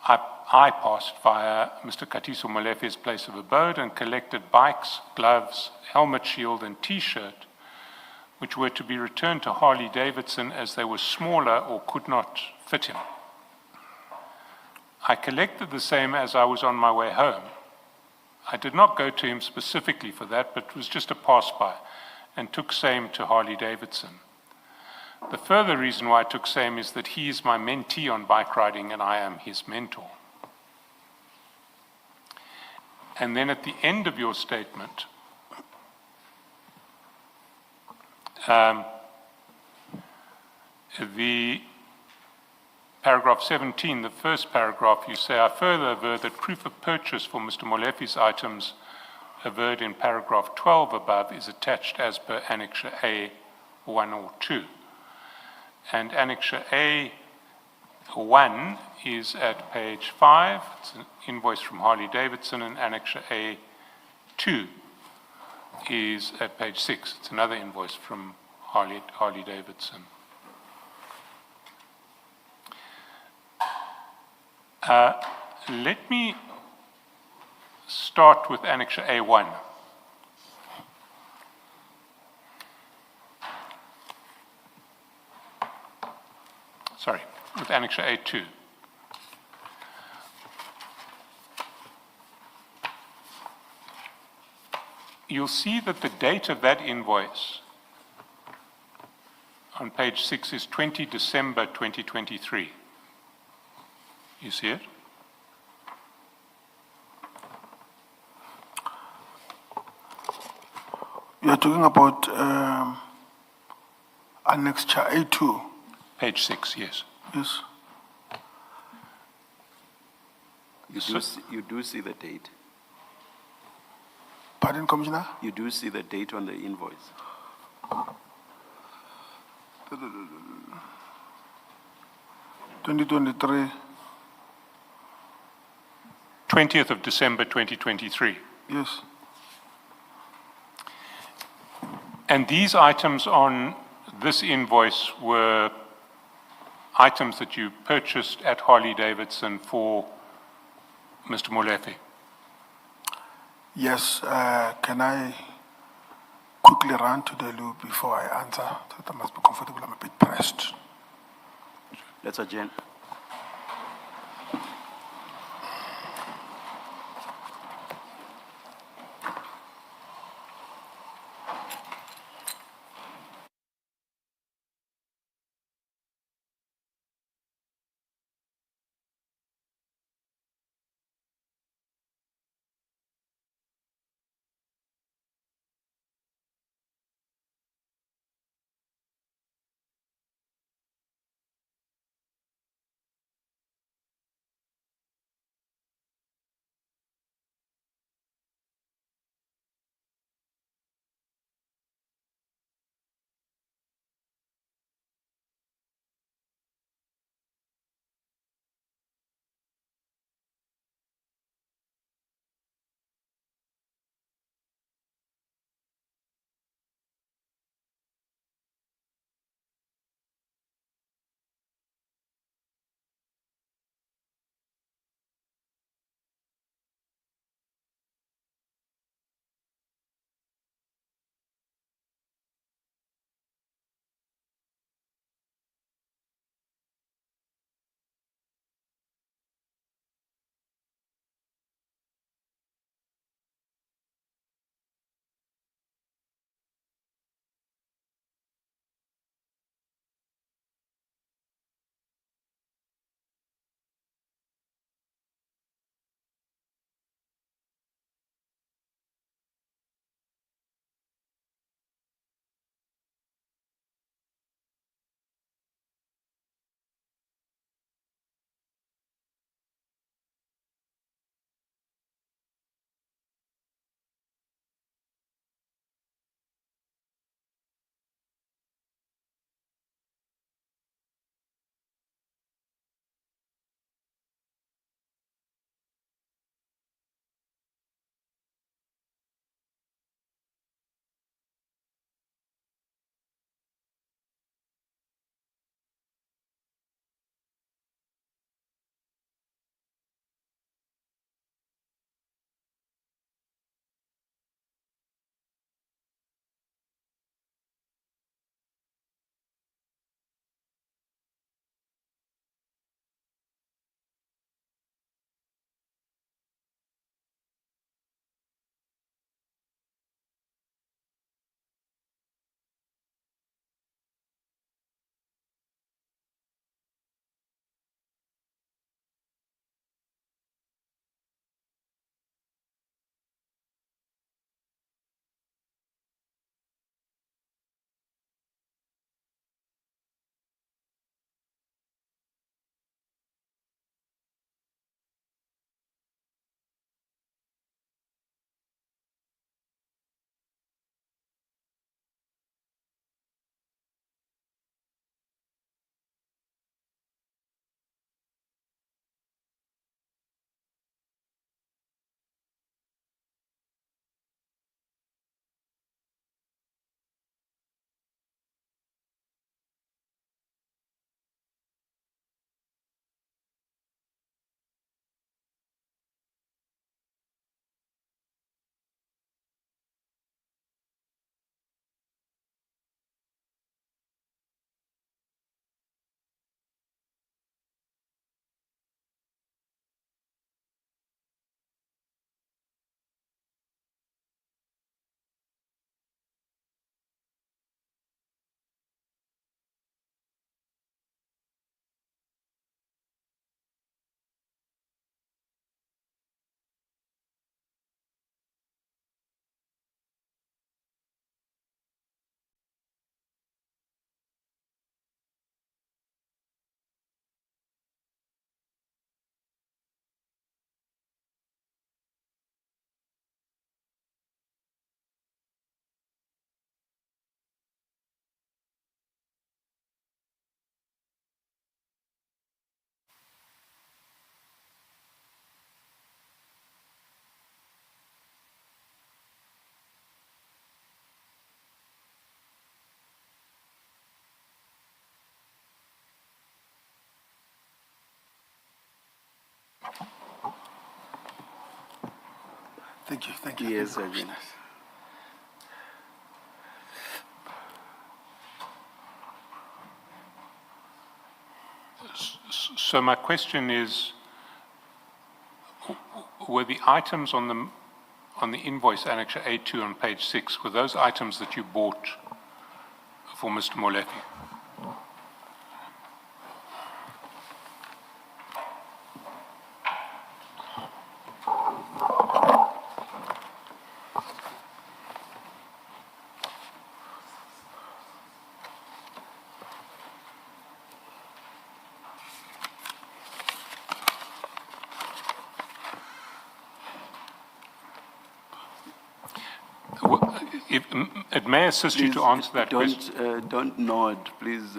I passed via Mr. Katiso Molefi's place of abode and collected bikes, gloves, helmet, shield, and T-shirt, which were to be returned to Harley Davidson as they were smaller or could not fit him. I collected the same as I was on my way home. I did not go to him specifically for that, but was just a pass-by, and took same to Harley Davidson. The further reason why I took same is that he is my mentee on bike riding and I am his mentor. And then at the end of your statement, the paragraph 17, the first paragraph, you say, I further aver that proof of purchase for Mr. Molefi's items averred in paragraph 12 above is attached as per Annexure A 1 or 2. And Annexure A 1 is at page 5, it's an invoice from Harley Davidson, and Annexure A 2 is at page 6. It's another invoice from Harley Davidson. Let me start with Annexure A1. Sorry, with Annexure A2. you'll see that the date of that invoice on page 6 is 20 December 2023. You see it? You are talking about annexure A2. Page 6, yes. Yes. You do see the date. Pardon, Commissioner? You do see the date on the invoice. 2023. 20th of December 2023. Yes. And these items on this invoice were items that you purchased at Harley-Davidson for Mr. Molefe. Yes. Can I quickly run to the loop before I answer? That I must be comfortable. I'm a bit pressed. Let's adjourn. Thank you, thank you. Yes, thank you, Sergeant. So my question is, were the items on the invoice annexure A2 on page 6, were those items that you bought for Mr. Molefe? It may assist you to answer that question. Don't nod, please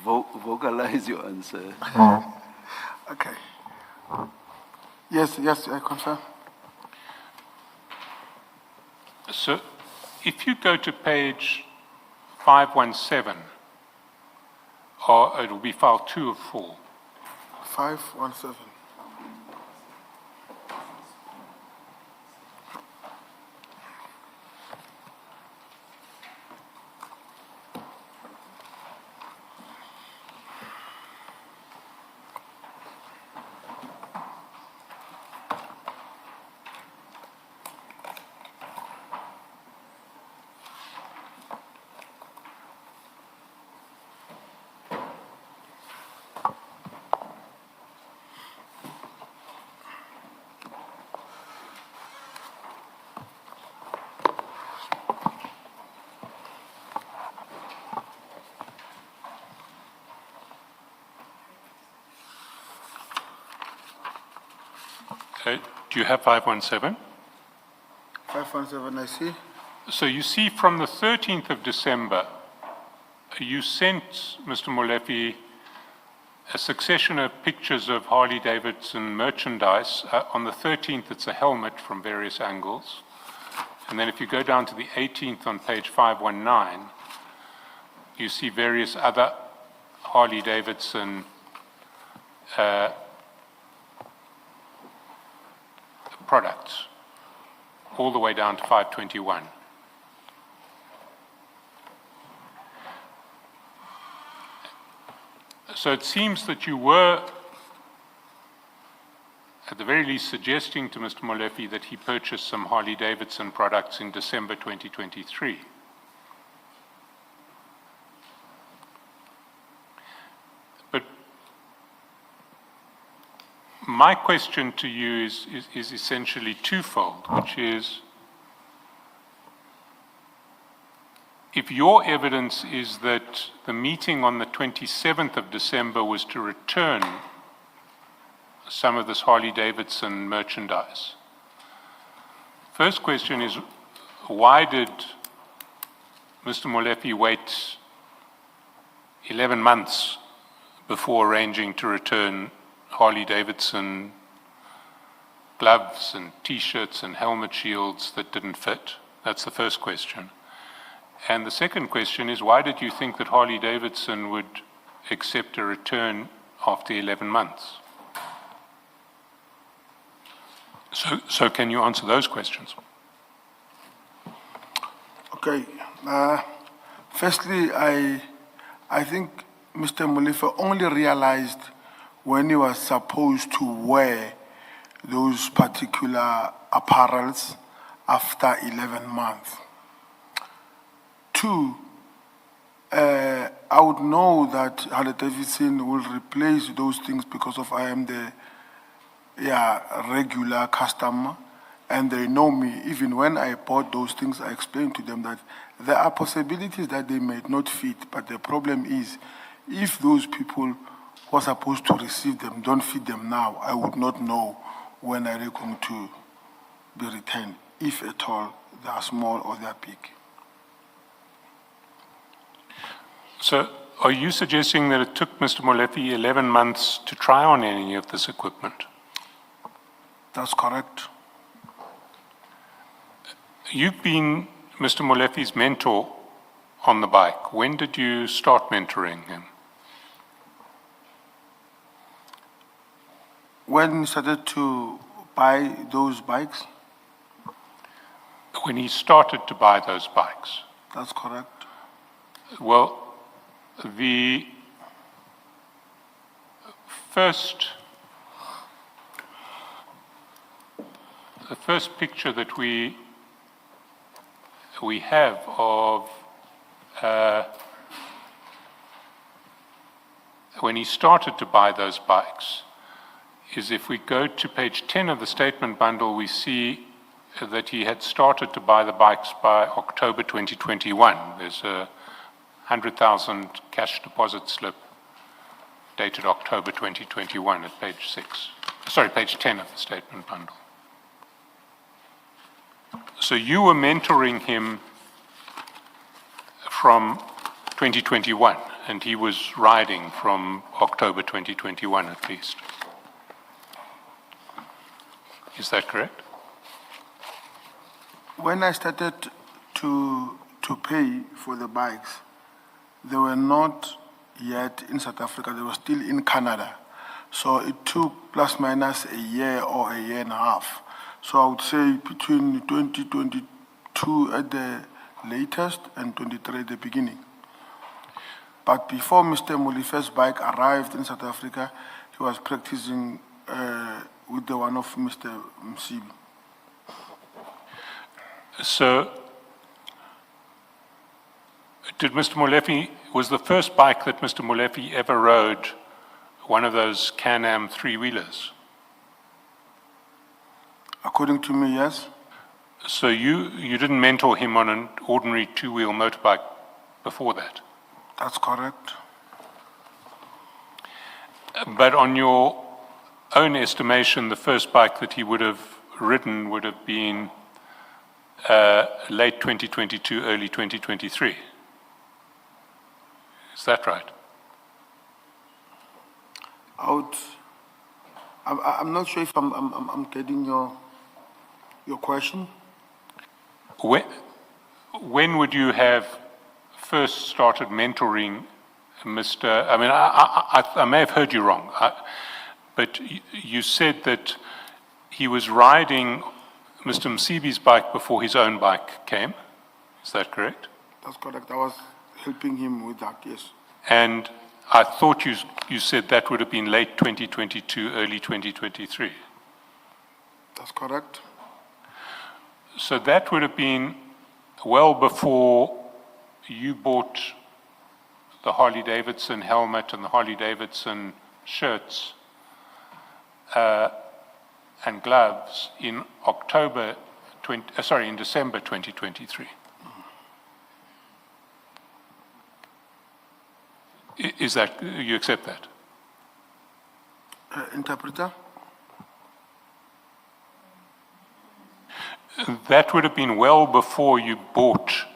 vocalize your answer. Okay. Yes, yes, I confirm. So if you go to page 517, or it will be file 2 of 4, 517. do you have 517? 517, I see. So you see from the 13th of December, you sent Mr. Molefe a succession of pictures of Harley Davidson merchandise. On the 13th, it's a helmet from various angles. And then if you go down to the 18th on page 519, you see various other Harley Davidson products, all the way down to 521. So it seems that you were, at the very least, suggesting to Mr. Molefe that he purchased some Harley Davidson products in December 2023. But my question to you is essentially twofold, which is, if your evidence is that the meeting on the 27th of December was to return some of this Harley Davidson merchandise, first question is, why did Mr. Molefe wait 11 months before arranging to return Harley Davidson gloves and T-shirts and helmet shields that didn't fit? That's the first question. And the second question is, why did you think that Harley Davidson would accept a return after 11 months? So can you answer those questions? Okay. Firstly, I think Mr. Molefe only realized when he was supposed to wear those particular apparels after 11 months. Two, I would know that Harley Davidson will replace those things because of I am the regular customer, and they know me. Even when I bought those things, I explained to them that there are possibilities that they may not fit, but the problem is, if those people who are supposed to receive them don't fit them now, I would not know when are they going to be returned, if at all they are small or they are big. So are you suggesting that it took Mr. Molefe 11 months to try on any of this equipment? That's correct. You've been Mr. Molefe's mentor on the bike. When did you start mentoring him? When he started to buy those bikes? when he started to buy those bikes. That's correct. Well, the first picture that we have of when he started to buy those bikes is, if we go to page 10 of the statement bundle, we see that he had started to buy the bikes by October 2021. There's a 100,000 cash deposit slip dated October 2021 at page 10 of the statement bundle. So you were mentoring him from 2021, and he was riding from October 2021 at least. Is that correct? When I started to pay for the bikes, they were not yet in South Africa, they were still in Canada. So it took plus minus a year or a year and a half. So I would say between 2022 at the latest and 23 at the beginning. But before Mr. Molife's bike arrived in South Africa, he was practicing with the one of Mr. Msibi. So, did Mr. Molefe, was the first bike that Mr. Molefe ever rode one of those Can-Am three-wheelers? According to me, yes. So you didn't mentor him on an ordinary two-wheel motorbike before that? That's correct. But on your own estimation, the first bike that he would have ridden would have been late 2022, early 2023. Is that right? I'm not sure if I'm getting your question. When would you have first started mentoring Mr. I mean, I may have heard you wrong, but you said that he was riding Mr. Msibi's bike before his own bike came. Is that correct? That's correct. I was helping him with that, yes. And I thought you said that would have been late 2022, early 2023. That's correct. So that would have been well before you bought the Harley-Davidson helmet and the Harley-Davidson shirts and gloves in in December 2023. Is that, you accept that? Interpreter? That would have been well before you bought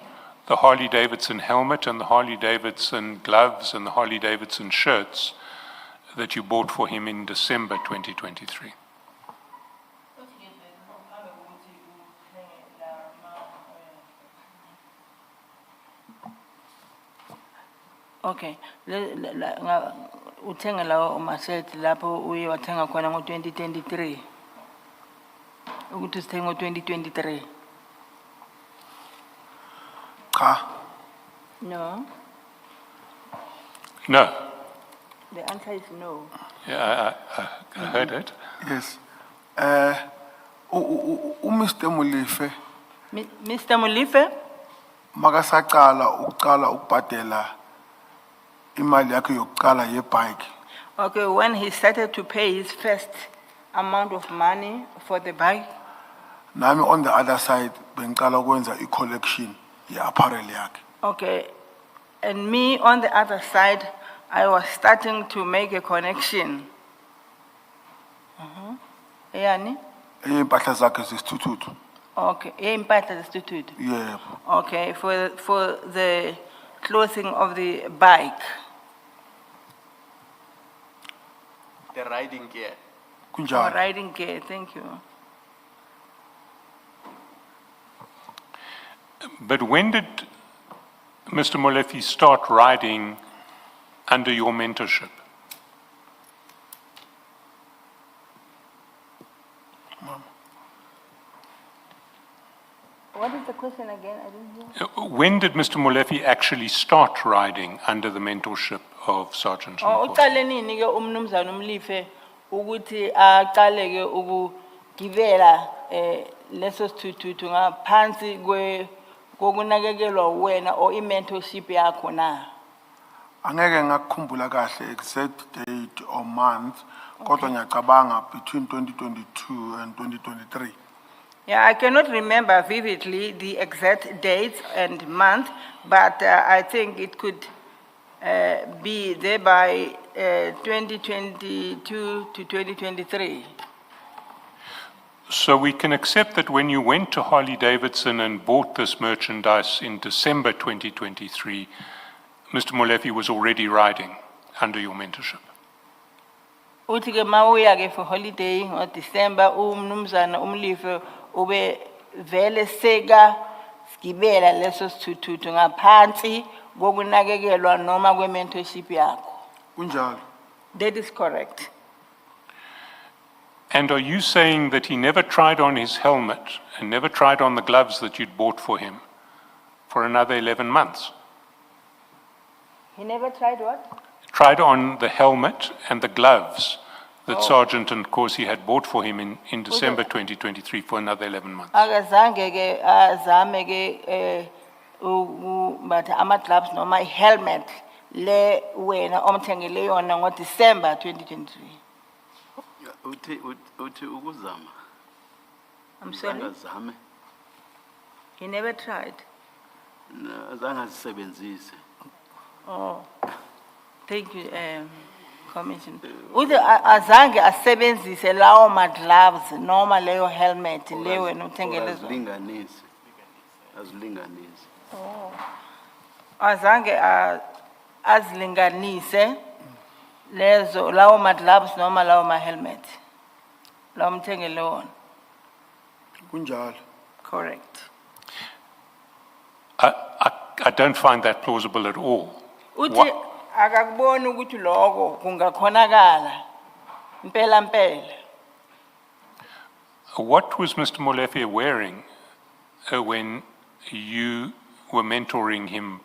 the Harley-Davidson helmet and the Harley-Davidson gloves and the Harley-Davidson shirts that you bought for him in December 2023. Okay. Uthenga lawo umasethi lapho uye wathenga khona ngo-2023. Ukuthi sithenga ngo-2023. Cha. No. No. The answer is no. Yeah, I heard it. Yes. Mr. Molefe, Mr. Molefe, makasaqala uqala ukubhadela imali yakhe yokuqala yebike. okay, when he started to pay his first amount of money for the bike, Nami on the other side bengiqala ukwenza i-collection ye-apparel yakhe. okay, and me on the other side, I was starting to make a connection. Yani? Impahla zakhe zesithuthu. Okay, impahla zesithuthu. Yebo. Okay, for the clothing of the bike. The riding gear. For Kunjalo. riding gear, thank you. But when did Mr. Molefe start riding under your mentorship? What is the question again? I didn't hear. When did Mr. Molefe actually start riding under the mentorship of Sergeant Oh, Nkosi? uqale nini ke umnumzana uMlife ukuthi aqale ke ukugibela leso sithuthu ngaphansi kokunakekelwa wena or i-mentorship yakho na? Angeke ngakukhumbula kahle exact date or month, kodwa ngiyacabanga between 2022 and 2023. Yeah, I cannot remember vividly the exact dates and month, but I think it could be there by 2022 to 2023. So we can accept that when you went to Harley Davidson and bought this merchandise in December 2023, Mr. Molefe was already riding under your mentorship. Uthi ke mawuya ke for holiday ngo December umnumzana uMlife ube vele seka skibela leso sithuthu ngaphansi kokunakekelwa noma kwe mentorship yakho. Kunjalo. That is correct. And are you saying that he never tried on his helmet and never tried on the gloves that you'd bought for him for another 11 months? He never tried what? Tried on the helmet and the gloves that Sergeant Nkosi had bought for him in December 2023 for another 11 months. Akazange ke azame ke but ama gloves noma helmet le wena omthengele yona ngo December 2023. Uthi ukuzama. I'm sorry. Angazame. He never tried. Azange azisebenzise. Oh. Thank you, Commissioner. Uthi azange asebenzise lawo ma gloves noma leyo helmet le wena uthengele zona. Azilinganise. Oh. Azange azilinganise lezo lawo ma gloves noma lawo ma helmet. Lawo mthengele wona. Kunjalo. Correct. I don't find that plausible at all. Uthi akakuboni ukuthi lokho kungakhonakala impela. What was Mr. Molefe wearing when you were mentoring him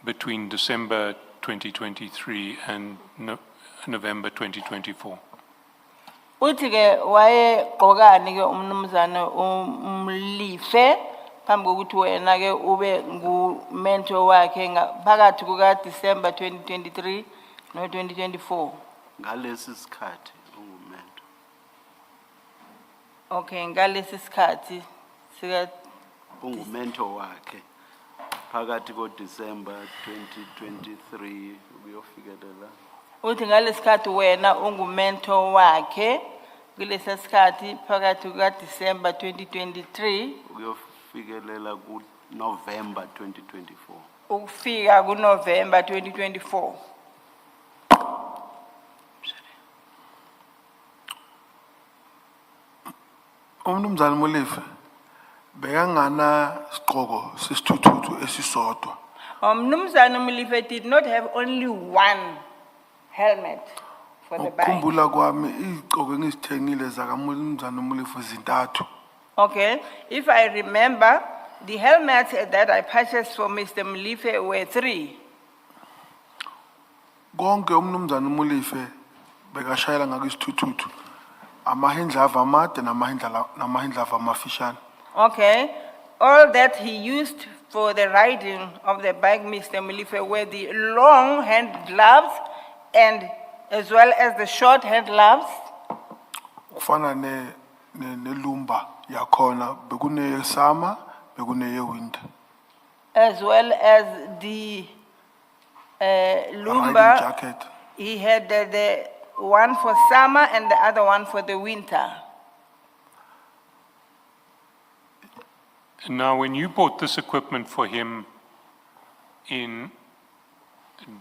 between December 2023 and November 2024? Uthi ke waye qokani ke umnumzana uMlife phambi kokuthi wena ke ube ngu mentor wakhe phakathi kuka December 2023 no 2024. Ngalesi sikhathi ungumento. Okay, ngalesi sikhathi sika Ungumento wakhe phakathi ko December 2023 uyofikelela. uthi ngalesi sikhathi wena ungumentor wakhe kulesi sikhathi phakathi kuka December 2023 Uyofikelela ku November 2024. ukufika ku November 2024. Umnumzana Molefe bekangana siqoko sesithuthu esisodwa. Mnumzana Molefe did not have only one helmet for the bike. Ukukhumbula kwami iziqoko engizithengile zaka Mnumzana Molefe zintathu. Okay, if I remember, the helmets that I purchased for Mr. Molefe were 3. Konke umnumzana Molefe bekashayela ngako isithuthu. Amahindlava amade namahindlava amafishane. Okay, all that he used for the riding of the bike, Mr. Molefe, were the long hand gloves and as well as the short hand gloves. Kufana ne lumba yakhona bekune summer bekune winter. As well as the Riding lumber, jacket. he had the one for summer and the other one for the winter. Now, when you bought this equipment for him in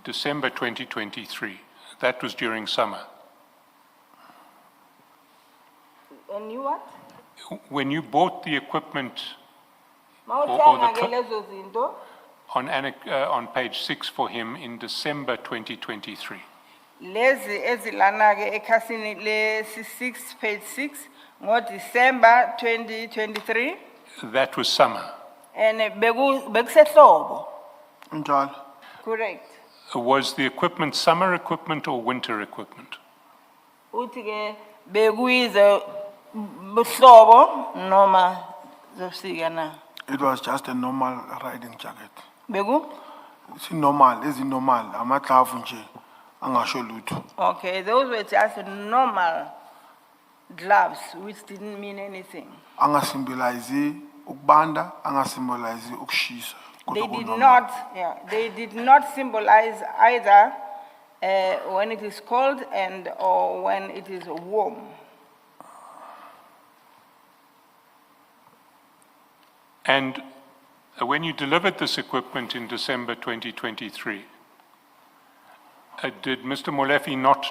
December 2023, that was during summer. And you what? When you bought the equipment Mawuthenga ke lezo zinto, on page 6 for him in December 2023, lezi ezilana ke ekhasini le 6 page 6 ngo December 2023. That was summer. And bekusehlobo. Njalo. Correct. Was the equipment summer equipment or winter equipment? Uthi ke bekuyize buhlobo noma zobusika na. It was just a normal riding jacket. Beku? It's normal, amaglavu nje, angasho lutho. Okay, those were just normal gloves, which didn't mean anything. Angasymbolize ukubanda, angasymbolize ukushisa. They did not symbolize either when it is cold or when it is warm. And when you delivered this equipment in December 2023, did Mr. Molefe not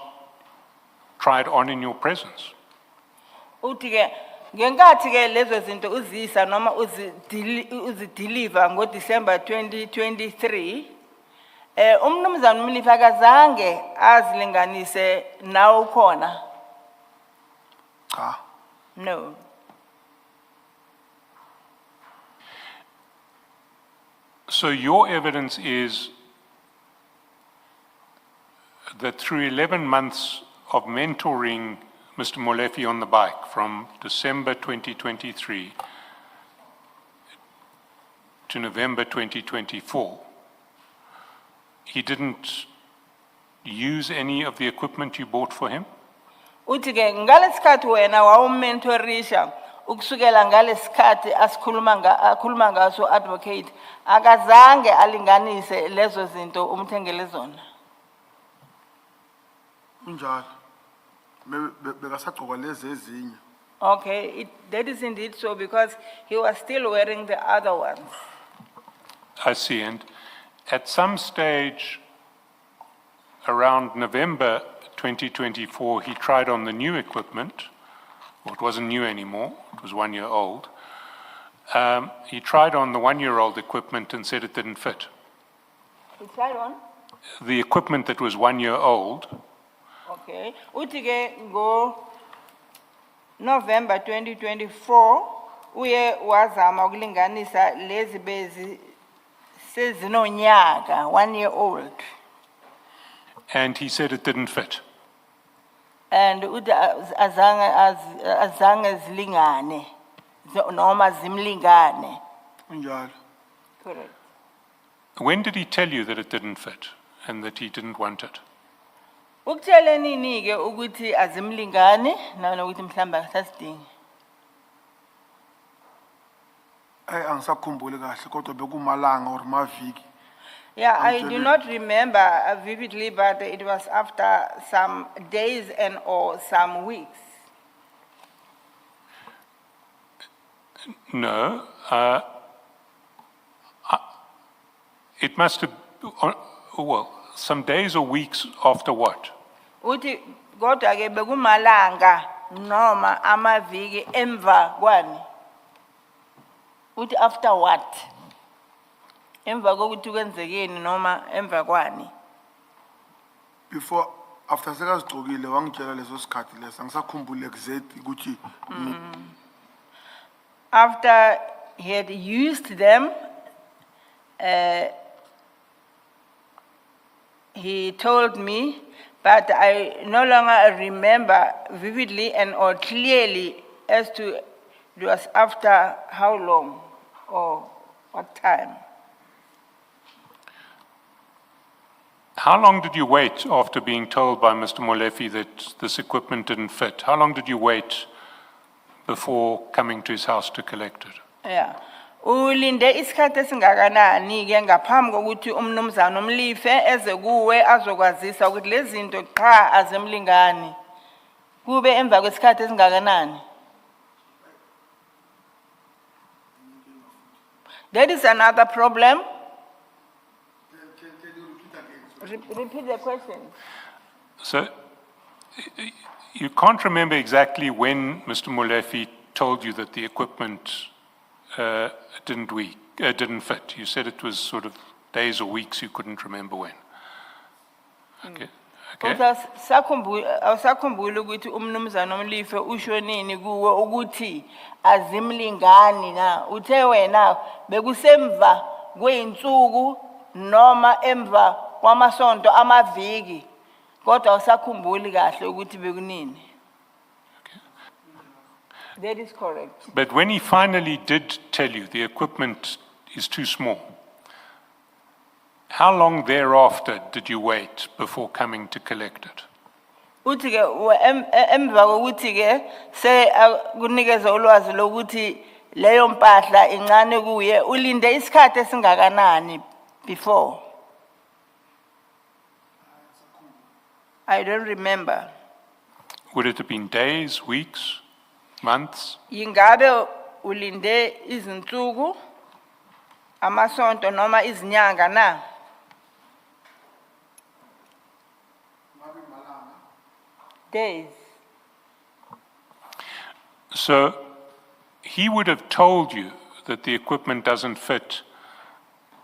try it on in your presence? Uthi ke ngenkathi ke lezo zinto uzisa noma uzideliver ngoDecember 2023 umnumzana uMlifa akazange azilinganise nawe ukhona. Cha. No. So your evidence is that through 11 months of mentoring Mr. Molefe on the bike from December 2023 to November 2024, he didn't use any of the equipment you bought for him? Uthi ke ngalesikhathi wena wawumentorisha ukusukela ngalesikhathi akhuluma ngaso advocate akazange alinganise lezo zinto umthengele zona. Unjalo. Bekasagcoka lezi ezinye. Okay, that is indeed so because he was still wearing the other ones. I see. And at some stage around November 2024, he tried on the new equipment. Well, it wasn't new anymore. It was 1 year old. He tried on the 1-year-old equipment and said it didn't fit. He tried on? The equipment that was 1 year old. Okay. Uthi ke ngo November 2024 uye wazama ukulinganisa lezi bezi sezinonyaka 1 year old. And he said it didn't fit. And uthi azange zilingane noma zimlingane. Unjalo. Correct. When did he tell you that it didn't fit and that he didn't want it? Ukutshele nini ke ukuthi azimlingane nanokuthi mhlamba akasasidingi. Angisakhumbuli kahle kodwa bekumalanga or maviki. Yeah, I do not remember vividly, but it was after some days or some weeks. No. It must have, well, some days or weeks after what? Uthi kodwa ke bekumalanga noma amaviki emva kwani. Uthi after what? Emva kokuthi kwenzekeni noma emva kwani. Before, after sekazigcokile wangitshela leso sikhathi leso angisakhumbuli exactly ukuthi. After he had used them, he told me, but I no longer remember vividly or clearly as to it was after how long or what time. How long did you wait after being told by Mr. Molefe that this equipment didn't fit? How long did you wait before coming to his house to collect it? Yeah. Ulinde isikhathi esingakanani ke ngaphambi kokuthi umnumzana uMlife eze kuwe azokwazisa ukuthi lezi zinto cha azemlingani. Kube emva kwesikhathi esingakanani? That is another problem. Repeat the question. So, you can't remember exactly when Mr. Molefe told you that the equipment didn't fit. You said it was sort of days or weeks, you couldn't remember when. Okay. Okay? Awusakhumbuli ukuthi umnumzana uMlife ushonini kuwe ukuthi azimlingani na. Uthe wena bekusemva kweinsuku noma emva kwamasonto amaviki. Kodwa awusakhumbuli kahle ukuthi bekunini. That is correct. But when he finally did tell you the equipment is too small, how long thereafter did you wait before coming to collect it? Uthi ke emva kokuthi ke se kunikeza ulwazi lokuthi leyo mpahla incane kuye ulinde isikhathi esingakanani before? I don't remember. Would it have been days, weeks, months? Ingabe ulinde izinsuku amasonto noma izinyanga na? Days. So he would have told you that the equipment doesn't fit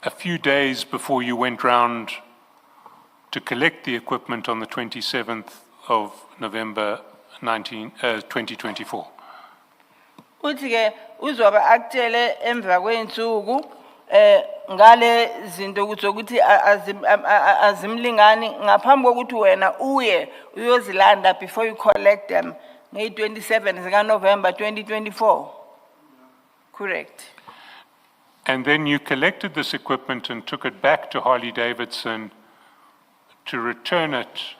a few days before you went round to collect the equipment on the 27th of November 2024. Uthi ke uzoba akutshele emva kweinsuku ngale zinto ukuthi azimlingani ngaphambi kokuthi wena uye uyozilanda before you collect them nge-27 zika November 2024. Correct. And then you collected this equipment and took it back to Harley Davidson to return it,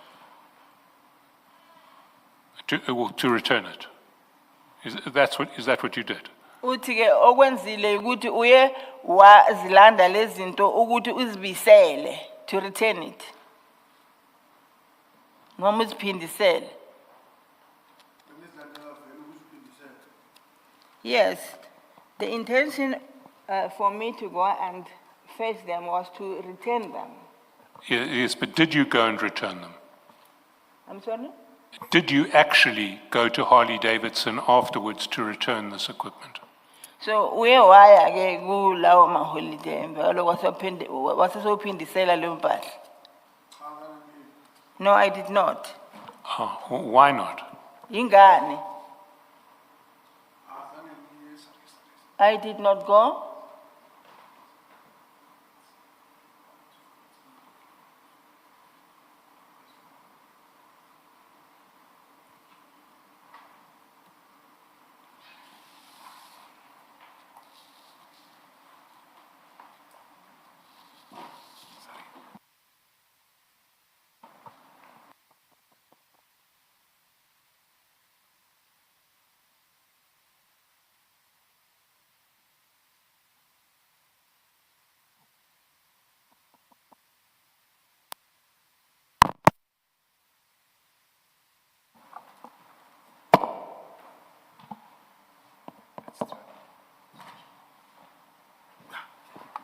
to return it. Is that what you did? Uthi ke okwenzile ukuthi uye wazilanda lezinto ukuthi uzibisele, to return it. Noma uziphindisele. Yes, the intention for me to go and fetch them was to return them. Yes, but did you go and return them? I'm sorry? Did you actually go to Harley Davidson afterwards to return this equipment? So uye waya ke kulawo maholiday emva wasesophindisela leyo mpahla. No, I did not. Oh, why not? Ingane. I did not go.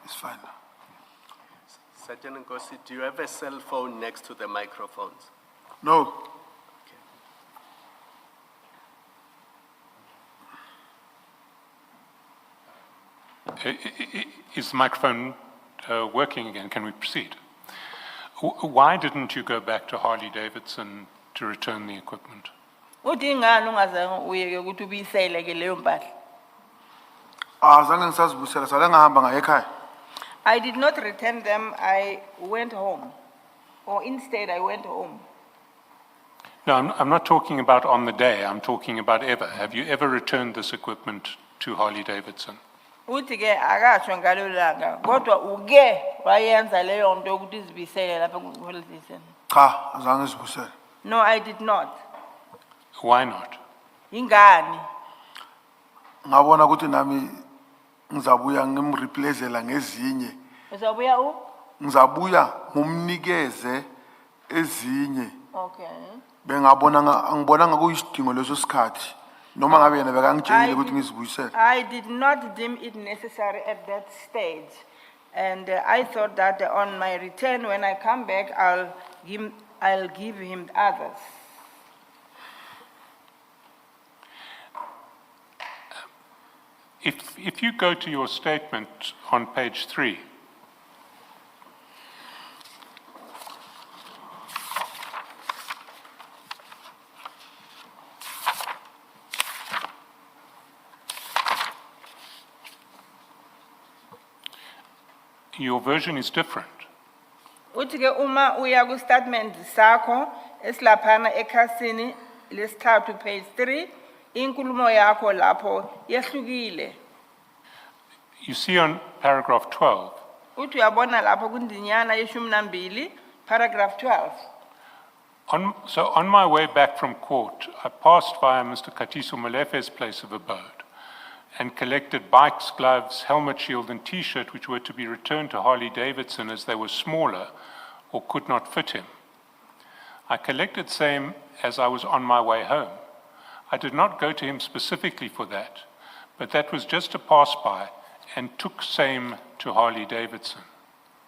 It's fine. Sergeant Nkosi, do you have a cell phone next to the microphones? No. Is the microphone working again? Can we proceed? Why didn't you go back to Harley Davidson to return the equipment? Uthi ingane ungazange uyeke ukuthi ubisele ke leyo mpahla. Azange ngisazibusela sale ngahamba ngaye ekhaya. I did not return them, I went home. Or instead I went home. No, I'm not talking about on the day, I'm talking about ever. Have you ever returned this equipment to Harley Davidson? Uthi ke akatsho ngalo langa kodwa uke wayenza leyo nto ukuthi izibisele lapha ku-Holidayson. Cha, azange ngizibusele. No, I did not. Why not? Ingani? Ngabona ukuthi nami ngizabuya ngimreplacela ngezinye. Uzabuya u? Ngizabuya ngumnikeze ezinye. Okay. Angibonanga kuyisidingo leso sikhathi. Noma ngabe yena bekangitshela ukuthi ngizibuyisele. I did not deem it necessary at that stage. And I thought that on my return, when I come back, I'll give him others. If you go to your statement on page 3, Your version is different. Uthi ke uma uya ku statement sakho esilaphana ekhasini lesithathu page 3 inkulumo yakho lapho yehlukile. You see on paragraph 12, Uthi uyabona lapho kundinyana yeshumi nambili paragraph 12. so on my way back from court, I passed via Mr. Katiso Molefe's place of abode and collected bikes, gloves, helmet shield, and T-shirt, which were to be returned to Harley Davidson as they were smaller or could not fit him. I collected same as I was on my way home. I did not go to him specifically for that, but that was just a pass-by and took same to Harley Davidson.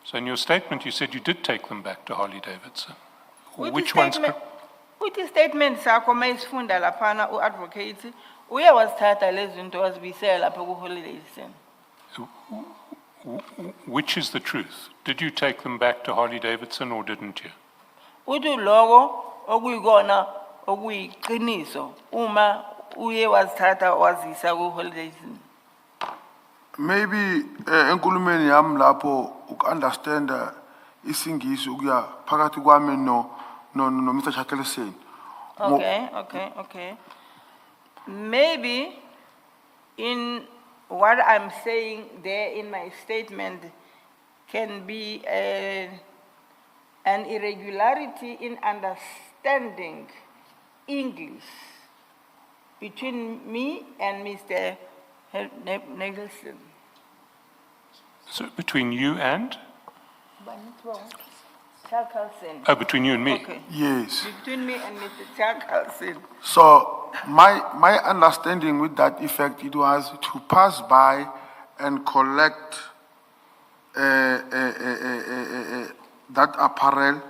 So in your statement, you said you did take them back to Harley Davidson. Which one's correct? Uthi statement sakho mayisifunda laphana uadvocate uye wasithatha lezi zinto wazibisela lapha ku Holiday Inn. Which is the truth? Did you take them back to Harley Davidson or didn't you? Uthi lokho okuyikona okuyiqiniso uma uye wazithatha wazisa ku Holiday Inn. Maybe enkulumeni yami lapho ukunderstand isingisi ukuya phakathi kwami no Mr. Chakelsen. Okay. Maybe in what I'm saying there in my statement can be an irregularity in understanding English between me and Mr. Nicholson. So between you and? Chakelsen. Oh, between you and me? Okay. Yes. Between me and Mr. Chakelsen. So my understanding with that effect, it was to pass by and collect that apparel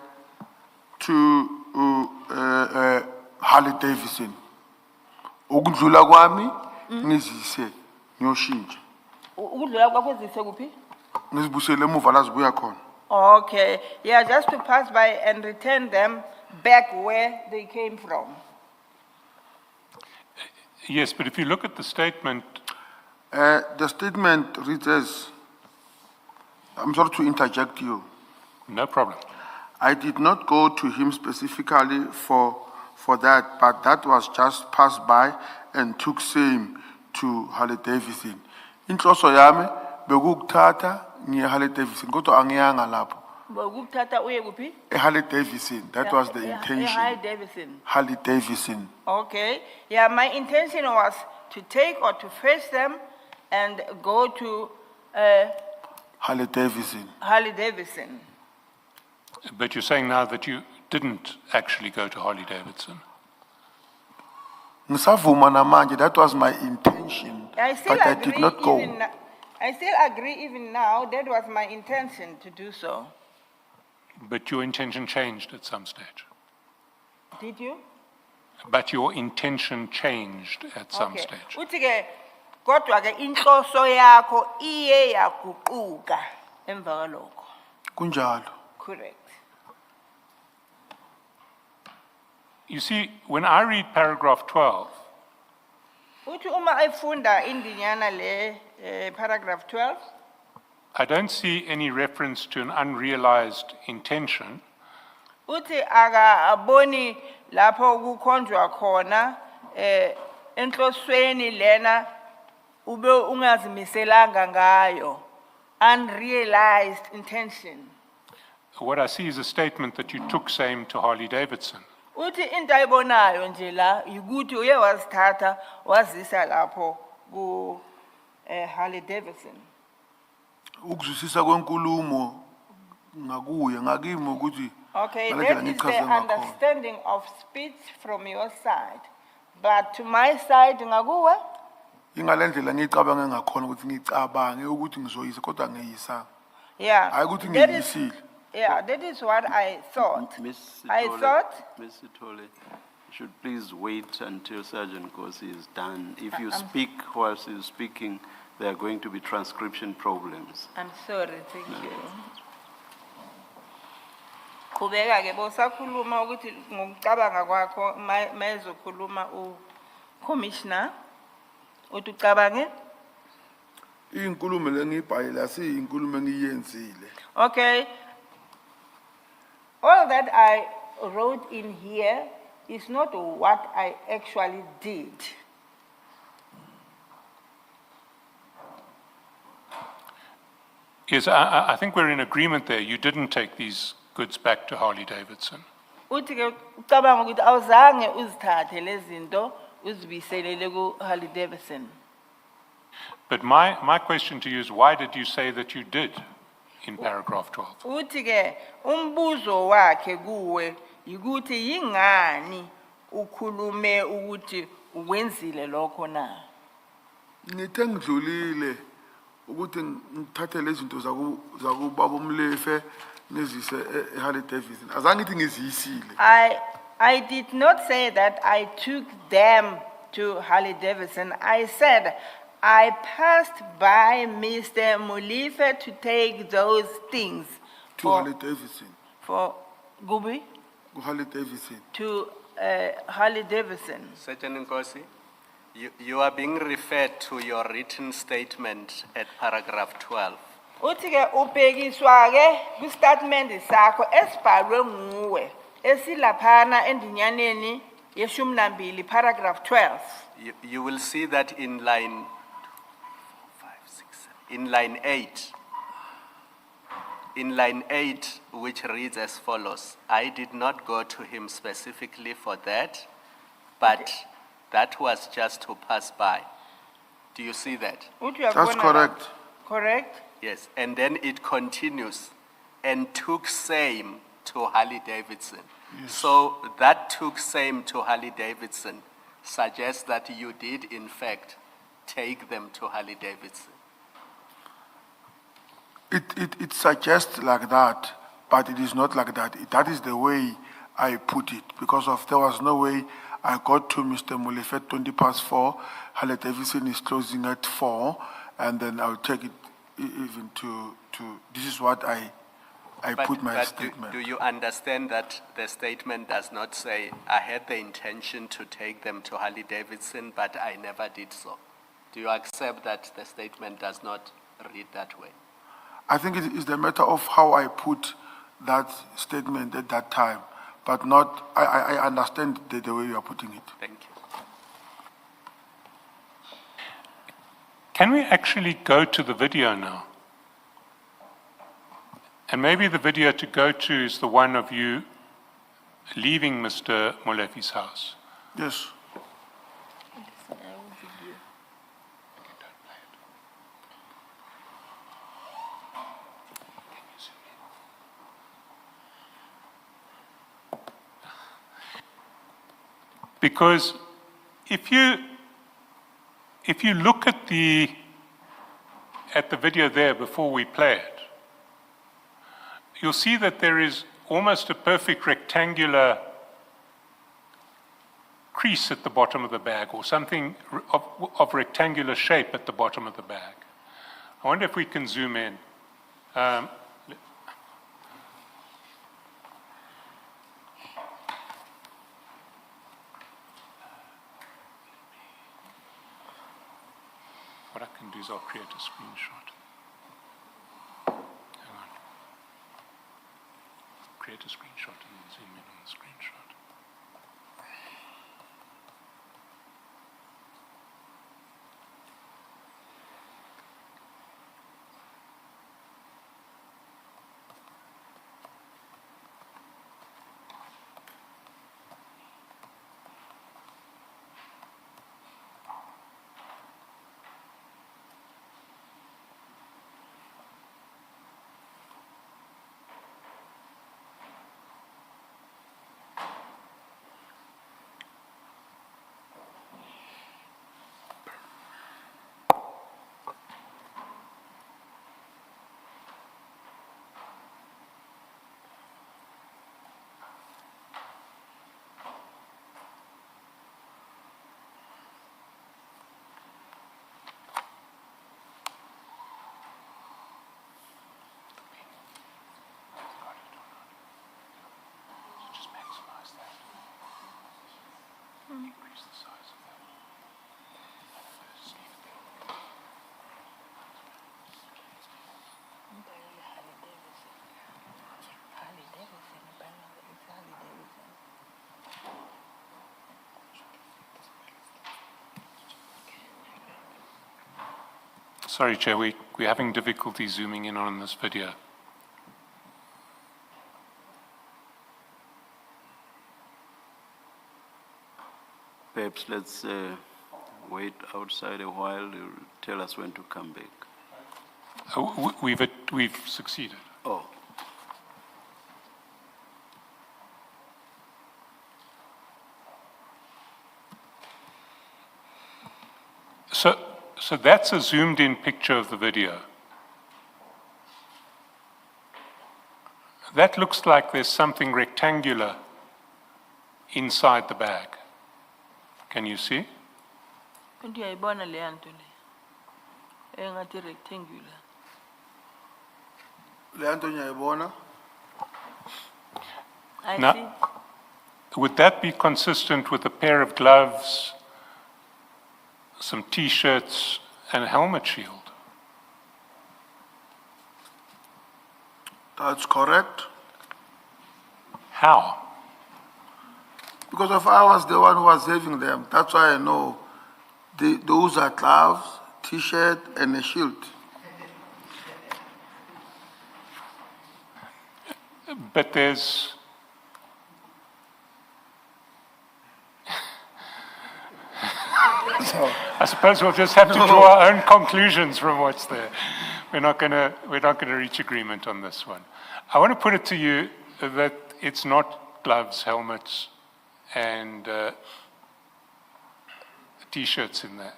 to Harley Davidson. Ukudlula kwami ngizise ngiyoshintsha. Ukudlula kwakho zise kuphi? Ngizibusele emuva la zibuya khona. Okay, yeah, just to pass by and return them back where they came from. Yes, but if you look at the statement, The statement reads as, I'm sorry to interject you. no problem. I did not go to him specifically for that, but that was just passed by and took same to Harley Davidson. Inhloso yami bekukuthatha ngiye Harley Davidson kodwa angiyanga lapho. Ukuthatha uye kuphi? Harley Davidson, that was the Harley intention. Davidson. Harley Davidson. Okay, yeah, my intention was to take or to fetch them and go to Harley Davidson. Harley Davidson. But you're saying now that you didn't actually go to Harley Davidson. Ngisavuma namanje, that was my intention, I still but I agree did not go. I still agree even now, that was my intention to do so. But your intention changed at some stage. Did you? But your intention changed at some Okay. stage. Uthi ke kodwa ke inhloso yakho iye yaguquka emva kwalokho. Kunjalo. Correct. You see, when I read paragraph 12, Uthi uma efunda indinyana le paragraph 12 I don't see any reference to an unrealized intention. uthi akaboni lapho kukhonjwa khona enhlosweni lena ube ungazimiselanga ngayo, unrealized intention. What I see is a statement that you took same to Harley Davidson. Uthi into ayibonayo nje la ukuthi uye wazithatha wazisa lapho ku Harley Davidson. Ukuzwisisa kwenkulumo ngakuye ngakimi ukuthi Okay, ngalendlela that is ngichaze the ngakhona. understanding of speech from your side. But to my side ngakuwe Ingalendlela ngicabange ngakhona ukuthi ngicabange ukuthi ngizoyisa kodwa ngiyisanga. yeah. Hayi ukuthi that is- ngiyisile. Yeah, that is what I thought. Miss I Sithole- thought Miss Sithole, you should please wait until Sergeant Kosi is done. If you speak whilst he's speaking, there are going to be transcription problems. I'm sorry, thank you. Qhubeka ke bosakhuluma ukuthi ngokucabanga kwakho mayezokhuluma uCommissioner uthi ucabange inkulumo lengiyibhalile asiyinkulumo engiyenzile. Okay. All that I wrote in here is not what I actually did. Yes, I think we're in agreement there. You didn't take these goods back to Harley Davidson. Uthi ke ucabanga ukuthi awuzange uzithathe lezi zinto uzibiselele ku Harley Davidson. But my question to you is, why did you say that you did in paragraph 12? Uthi ke umbuzo wakhe kuwe ukuthi yingani ukhulume ukuthi ukwenzile lokho na. Ngithe ngidlulile ukuthi ngithathe lezi zinto zakubaba umlefe nezise eHarley Davidson. Azange ngithi ngiziyisile. I did not say that I took them to Harley Davidson. I said I passed by Mr. Mulife to take those things To Harley Davidson. for Gubi Harley Davidson. to Harley Davidson. Sergeant Nkosi, you are being referred to your written statement at paragraph 12. Uthi ke ubhekiswa ke ku statement sakho esibhalwe nguwe esilaphana endinyaneni yeshumi nambili paragraph 12. You will see that in line 8. In line 8, which reads as follows: I did not go to him specifically for that, but that was just to pass by. Do you see that? Uthi That's uyakubona correct. lapho? Correct? Yes, and then it continues, and took same to Harley Davidson. So that took same to Harley Davidson suggests that you did in fact take them to Harley Davidson. It suggests like that, but it is not like that. That is the way I put it, because of there was no way I got to Mr. Mulefe at 4:20. Harley Davidson is closing at 4, and then I'll take it even to this is what I put my statement. Do you understand that the statement does not say, I had the intention to take them to Harley Davidson, but I never did so? Do you accept that the statement does not read that way? I think it is the matter of how I put that statement at that time, but not, I understand the way you are putting it. Thank you. Can we actually go to the video now? And maybe the video to go to is the one of you leaving Mr. Molefe's house. Yes. Because if you look at the video there before we play it, you'll see that there is almost a perfect rectangular crease at the bottom of the bag, or something of rectangular shape at the bottom of the bag. I wonder if we can zoom in. What I can do is I'll create a screenshot. Hang on. Create a screenshot and then zoom in on the screenshot. Just maximize that. Increase the size of that. Just leave it there. Sorry, Chair, we're having difficulty zooming in on this video. Perhaps let's wait outside a while. You'll tell us when to come back. We've succeeded. Oh. So that's a zoomed-in picture of the video. That looks like there's something rectangular inside the bag. Can you see? Ndiyayibona leya nto le. Engathi rectangular. Le nto ngiyayibona. I Now- see. Would that be consistent with a pair of gloves, some T-shirts, and a helmet shield? That's correct. How? Because if I was the one who was having them, that's why I know those are gloves, T-shirt, and a shield. But there's... I suppose we'll just have to draw our own conclusions from what's there. We're not going to reach agreement on this one. I want to put it to you that it's not gloves, helmets, and T-shirts in there.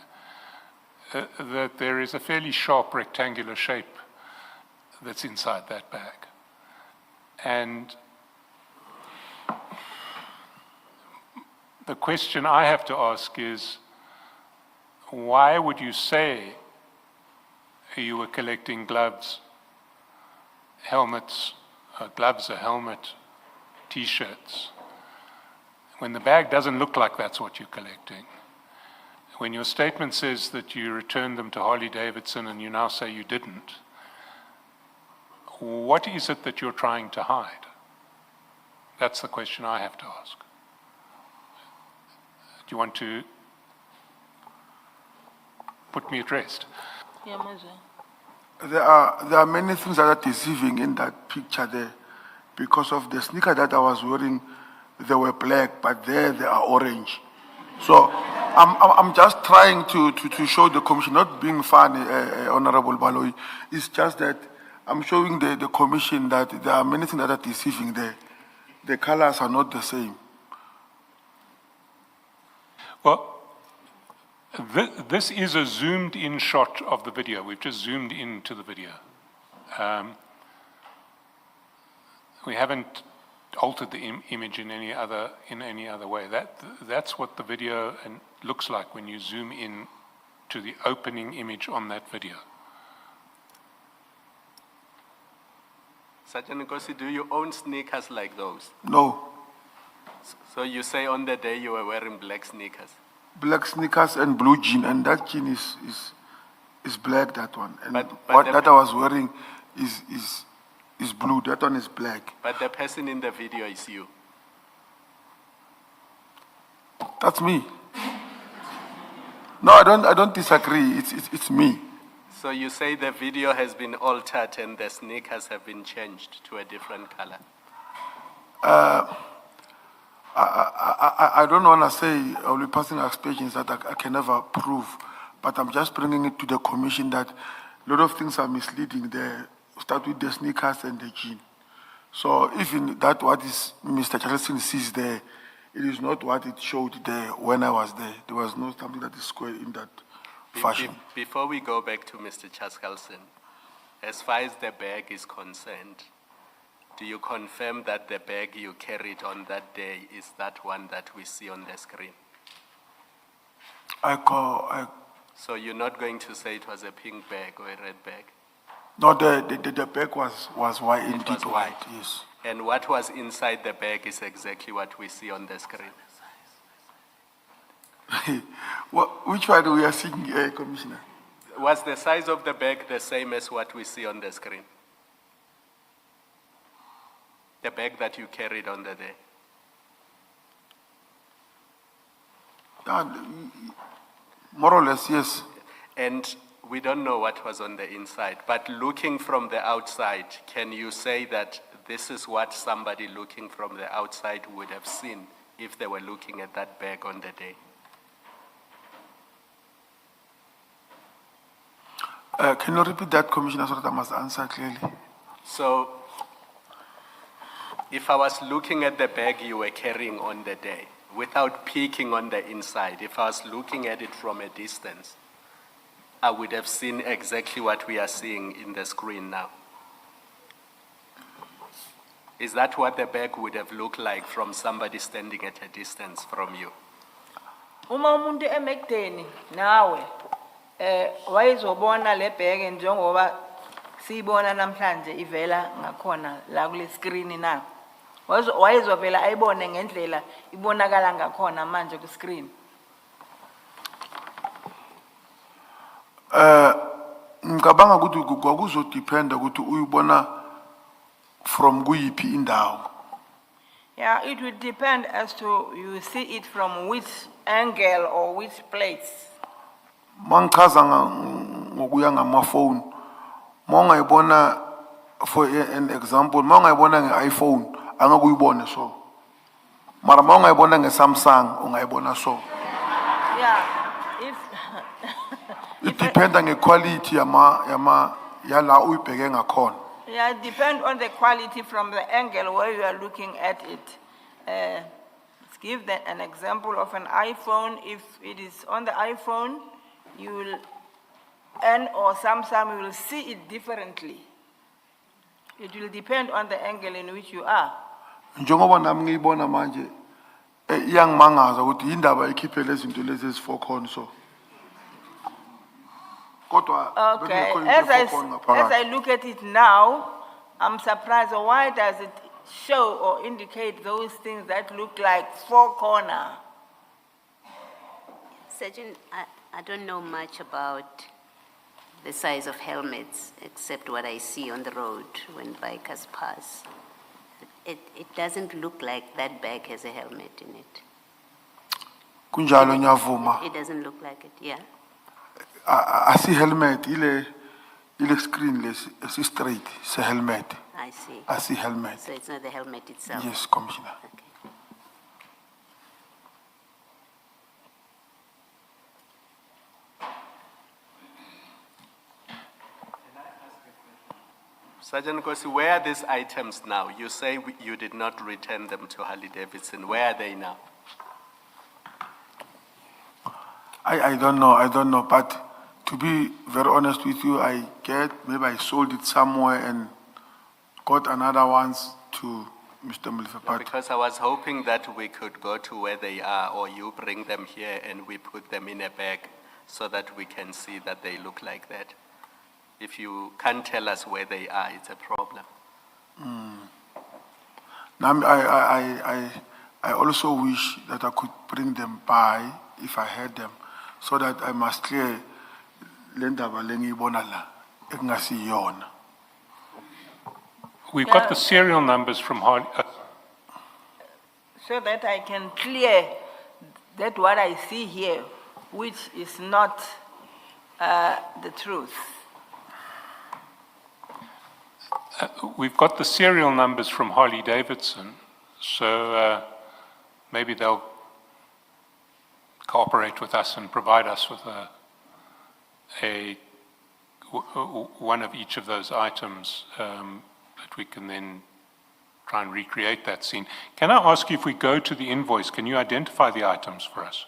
That there is a fairly sharp rectangular shape that's inside that bag. And the question I have to ask is, why would you say you were collecting gloves, helmets, gloves, a helmet, T-shirts, when the bag doesn't look like that's what you're collecting? When your statement says that you returned them to Harley-Davidson and you now say you didn't, what is it that you're trying to hide? That's the question I have to ask. Do you want to put me at rest? Yeah, Maza. There are many things that are deceiving in that picture there. Because of the sneaker that I was wearing, they were black, but there they are orange. So I'm just trying to show the commission, not being funny, Honorable Baloyi. It's just that I'm showing the commission that there are many things that are deceiving there. The colors are not the same. Well, this is a zoomed-in shot of the video. We've just zoomed into the video. We haven't altered the image in any other way. That's what the video looks like when you zoom in to the opening image on that video. Sergeant Nkosi, do you own sneakers like those? No. So you say on the day you were wearing black sneakers? Black sneakers and blue jean, and that jean is black, that one. And But what the- that I was wearing is blue, that one is black. But the person in the video is you. That's me. No, I don't disagree, it's me. So you say the video has been altered and the sneakers have been changed to a different color? I don't want to say only personal experience that I can never prove, but I'm just bringing it to the commission that a lot of things are misleading there. Start with the sneakers and the jean. So even that what is Mr. Charleston sees there, it is not what it showed there when I was there. There was no something that is square in that fashion. Before we go back to Mr. Chaskalson, as far as the bag is concerned, do you confirm that the bag you carried on that day is that one that we see on the screen? So you're not going to say it was a pink bag or a red bag? No, the bag was white, It indeed was white, white. yes. And what was inside the bag is exactly what we see on the screen. Which one we are seeing, Commissioner? Was the size of the bag the same as what we see on the screen? The bag that you carried on the day? More or less, yes. And We don't know what was on the inside, but looking from the outside, can you say that this is what somebody looking from the outside would have seen if they were looking at that bag on the day? Can you repeat that, Commissioner, so that I must answer clearly? So, if I was looking at the bag you were carrying on the day, without peeking on the inside, if I was looking at it from a distance, I would have seen exactly what we are seeing in the screen now. Is that what the bag would have looked like from somebody standing at a distance from you? Uma umuntu emekudeni nawe wayezobona le bheke njengoba siyibona namhlanje ivela ngakhona la kule screen na. Wayezovela ayibone ngendlela ibonakala ngakhona manje ku screen. Ngicabanga ukuthi kwakuzodependa ukuthi uyibona from kuyiphi indawo. Yeah, it would depend as to you see it from which angle or which place. Mangichaza ngokuya ngama-phone, mawungayibona for an example, mawungayibona nge-iPhone angakuyibone so. Mara mawungayibona nge-Samsung ungayibona so. Yeah, if It depends on the quality yala uyibheke ngakhona. yeah, it depends on the quality from the angle where you are looking at it. Let's give an example of an iPhone. If it is on the iPhone, you will, or Samsung, you will see it differently. It will depend on the angle in which you are. Njengoba nami ngiyibona manje iyangimangaza ukuthi indaba ikhiphe lezi zinto lezi ezi-4 corner so. Kodwa Okay, bekungekho as into e-4 corner ngaphakathi. I look at it now, I'm surprised, why does it show or indicate those things that look like 4 corner? Sergeant, I don't know much about the size of helmets, except what I see on the road when bikers pass. It doesn't look like that bag has a helmet in it. Kunjalo ngiyavuma. It doesn't look like it, yeah? Asi helmet ile screen lesi straight se helmet. I see. Asi helmet. So it's not the helmet itself? Yes, Commissioner. Okay. Sergeant Kosi, where are these items now? You say you did not return them to Harley-Davidson. Where are they now? I don't know, but to be very honest with you, maybe I sold it somewhere and got another ones to Mr. Molefe. Because I was hoping that we could go to where they are, or you bring them here and we put them in a bag so that we can see that they look like that. If you can't tell us where they are, it's a problem. Now, I also wish that I could bring them by if I had them, so that I must clear lendaba lengiyibona la ekungasiyona. We've got the serial numbers from Harley. So that I can clear that what I see here, which is not the truth. We've got the serial numbers from Harley-Davidson, so maybe they'll cooperate with us and provide us with one of each of those items that we can then try and recreate that scene. Can I ask you, if we go to the invoice, can you identify the items for us?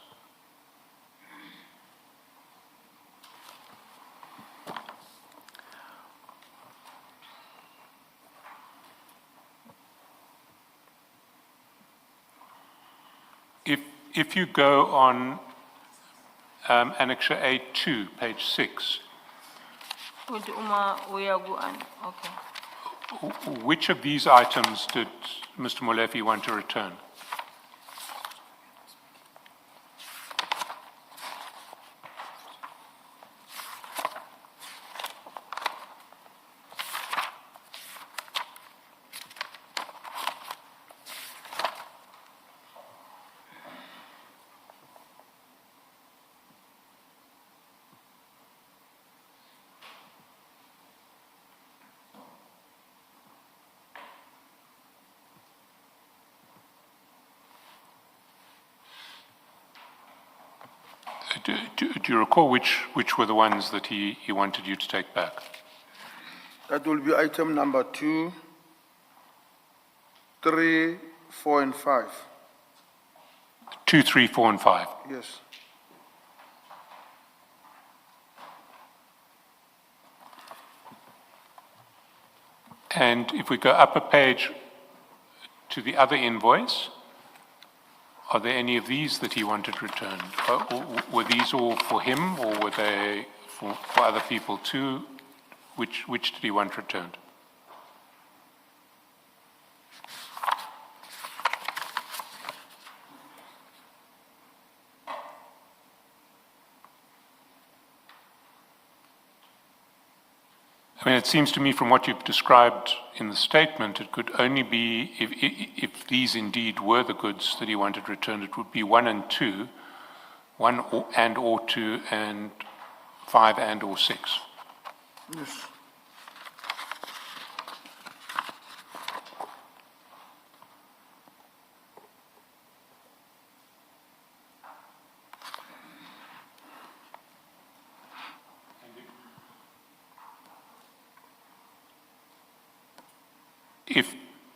If you go on Annexure A2, page 6, Okay. which of these items did Mr. Molefe want to return? Do you recall which were the ones that he wanted you to take back? That will be item number 2, 3, 4, and 5. 2, 3, 4, and 5. Yes. And if we go up a page to the other invoice, are there any of these that he wanted returned? Were these all for him, or were they for other people too? Which did he want returned? I mean, it seems to me from what you've described in the statement, it could only be, if these indeed were the goods that he wanted returned, it would be 1 and 2, 1 or 2, and 5 and or 6. Yes.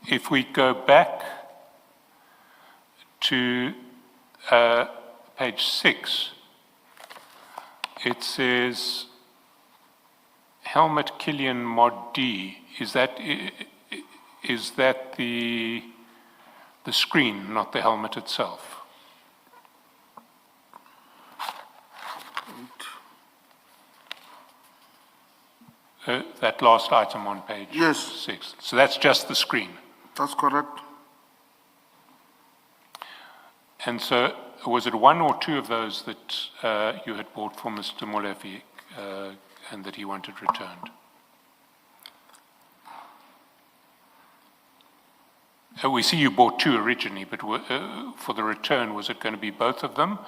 If we go back to page 6, it says helmet Killian Mod D. Is that the screen, not the helmet itself? That last item on page Yes. 6. So that's just the screen. That's correct. And so was it 1 or 2 of those that you had bought for Mr. Molefe and that he wanted returned? We see you bought 2 originally, but for the return, was it going to be both of them?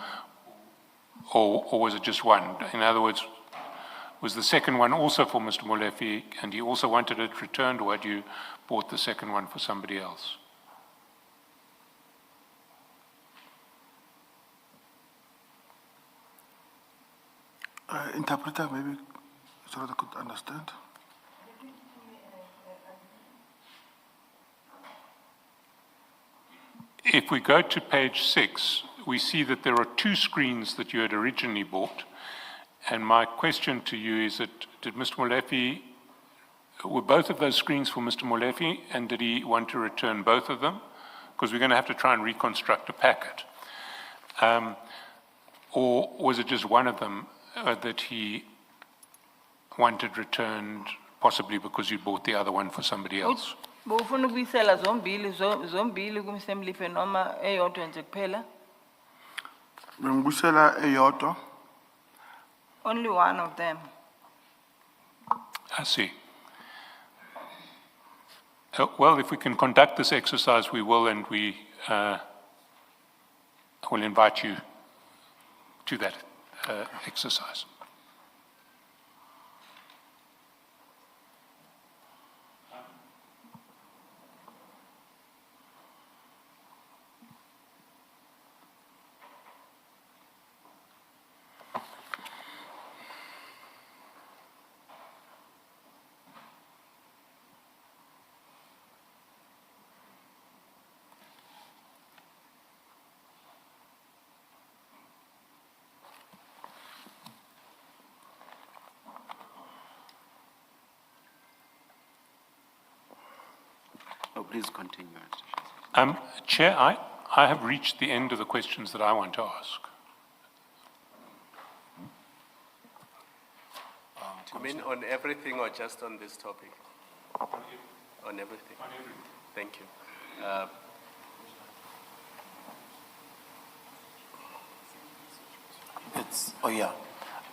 Or was it just 1? In other words, was the second one also for Mr. Molefe and he also wanted it returned, or had you bought the second one for somebody else? Interpreter, maybe, so that I could understand. If we go to page 6, we see that there are 2 screens that you had originally bought. And my question to you is that, did Mr. Molefe, were both of those screens for Mr. Molefe, and did he want to return both of them? Because we're going to have to try and reconstruct a packet. Or was it just one of them that he wanted returned, possibly because you bought the other one for somebody else? Bufuna ukuyisela zombili kuMr. Mlife noma eyodwa nje kuphela? Bengibusela eyodwa. Only one of them. I see. Well, if we can conduct this exercise, we will, and we will invite you to that exercise. Oh, please continue. Chair, I have reached the end of the questions that I want to ask. You mean on everything or just on this topic? On everything? On everything. Thank you.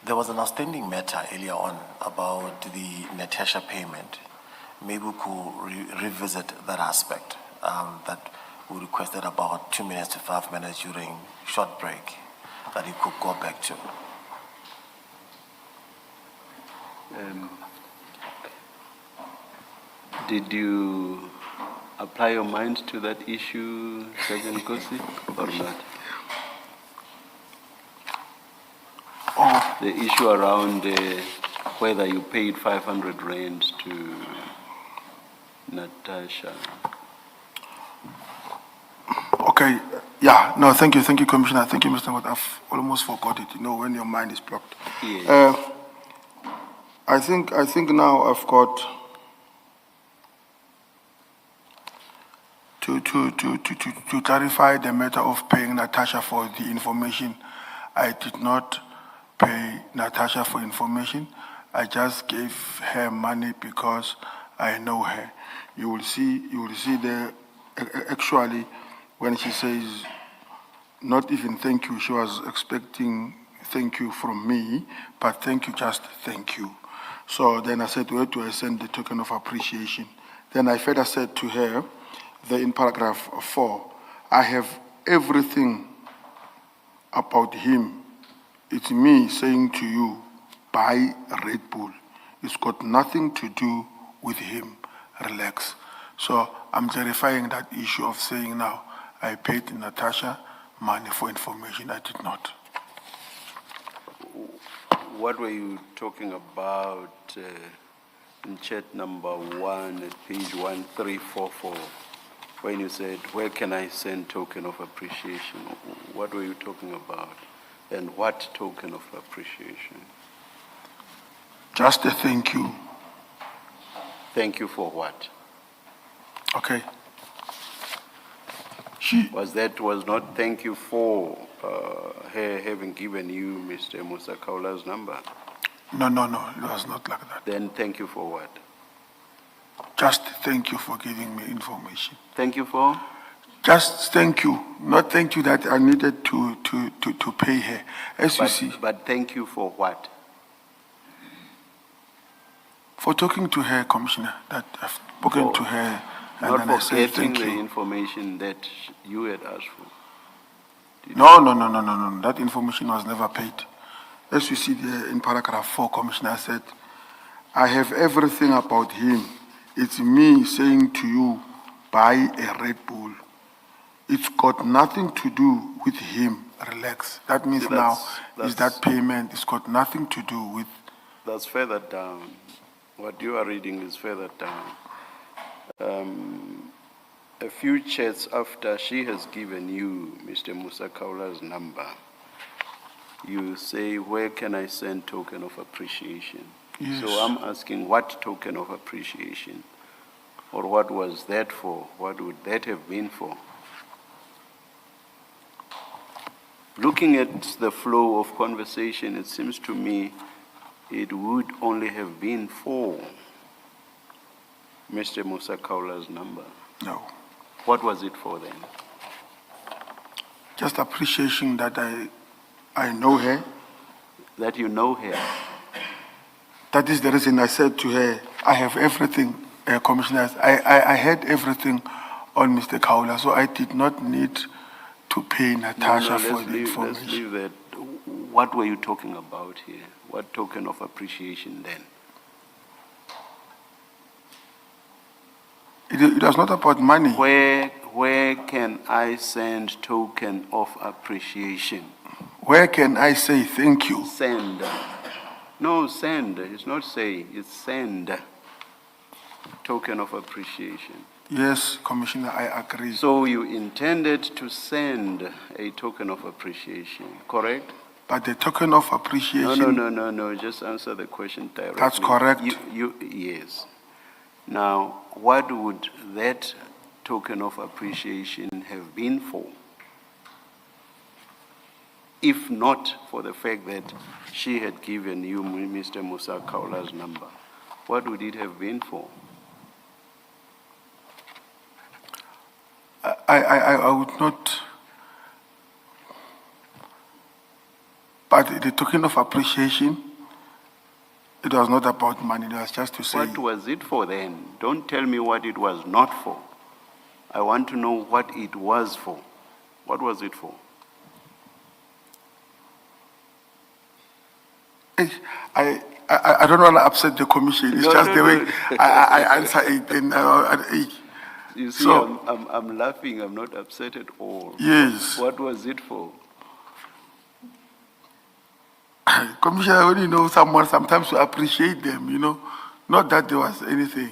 There was an outstanding matter earlier on about the Natasha payment. Maybe we could revisit that aspect, that we requested about 2 minutes to 5 minutes during short break, that you could go back to. Did you apply your mind to that issue, Sergeant Kosi, or not? the issue around whether you paid 500 rand to Natasha. Okay, yeah, no, thank you, Commissioner. Thank you, Mr. Watt. I've almost forgot it, you know, when your mind is blocked. Yes. I think now I've got to clarify the matter of paying Natasha for the information. I did not pay Natasha for information. I just gave her money because I know her. You will see there, actually, when she says, not even thank you, she was expecting thank you from me, but thank you, just thank you. So then I said, where do I send the token of appreciation? Then I further said to her, in paragraph 4, I have everything about him. It's me saying to you, buy Red Bull. It's got nothing to do with him. Relax. So I'm clarifying that issue of saying now, I paid Natasha money for information. I did not. What were you talking about in chat number 1 at page 1344 when you said, where can I send token of appreciation? What were you talking about? And what token of appreciation? Just a thank you. Thank you for what? Okay. Was not thank you for her having given you Mr. Musa Kaula's number? No, it was not like that. Then thank you for what? Just thank you for giving me information. Thank you for? Just thank you. Not thank you that I needed to pay her. As you see. But thank you for what? For talking to her, Commissioner, that I've spoken to her. And Not then I for said getting thank the you. information that you had asked for. No. That information was never paid. As you see there in paragraph 4, Commissioner said, I have everything about him. It's me saying to you, buy a Red Bull. It's got nothing to do with him. Relax. That means now is that payment. It's got nothing to do with. That's further down. What you are reading is further down. A few chats after she has given you Mr. Musa Kaula's number, you say, where can I send token of appreciation? Yes. So I'm asking, what token of appreciation? Or what was that for? What would that have been for? Looking at the flow of conversation, it seems to me it would only have been for Mr. Musa Kaula's number. No. What was it for then? Just appreciation that I know her. That you know her. That is the reason I said to her, I have everything, Commissioners. I had everything on Mr. Kaula, so I did not need to pay Natasha for the information. Let's leave that. What were you talking about here? What token of appreciation then? It was not about money. Where can I send token of appreciation? Where can I say thank you? Send. No, send. It's not say, it's send. Token of appreciation. Yes, Commissioner, I agree. So you intended to send a token of appreciation, correct? But the token of appreciation... No, just answer the question directly. That's correct. Yes. Now, what would that token of appreciation have been for? If not for the fact that she had given you Mr. Musa Kaula's number, what would it have been for? I would not... But the token of appreciation, it was not about money, it was just to say... What was it for then? Don't tell me what it was not for. I want to know what it was for. What was it for? I don't want to upset the commission. It's the way I answer it. You see, so, I'm laughing. I'm not upset at all. Yes. What was it for? Commissioner, when you know someone, sometimes you appreciate them, you know, not that there was anything.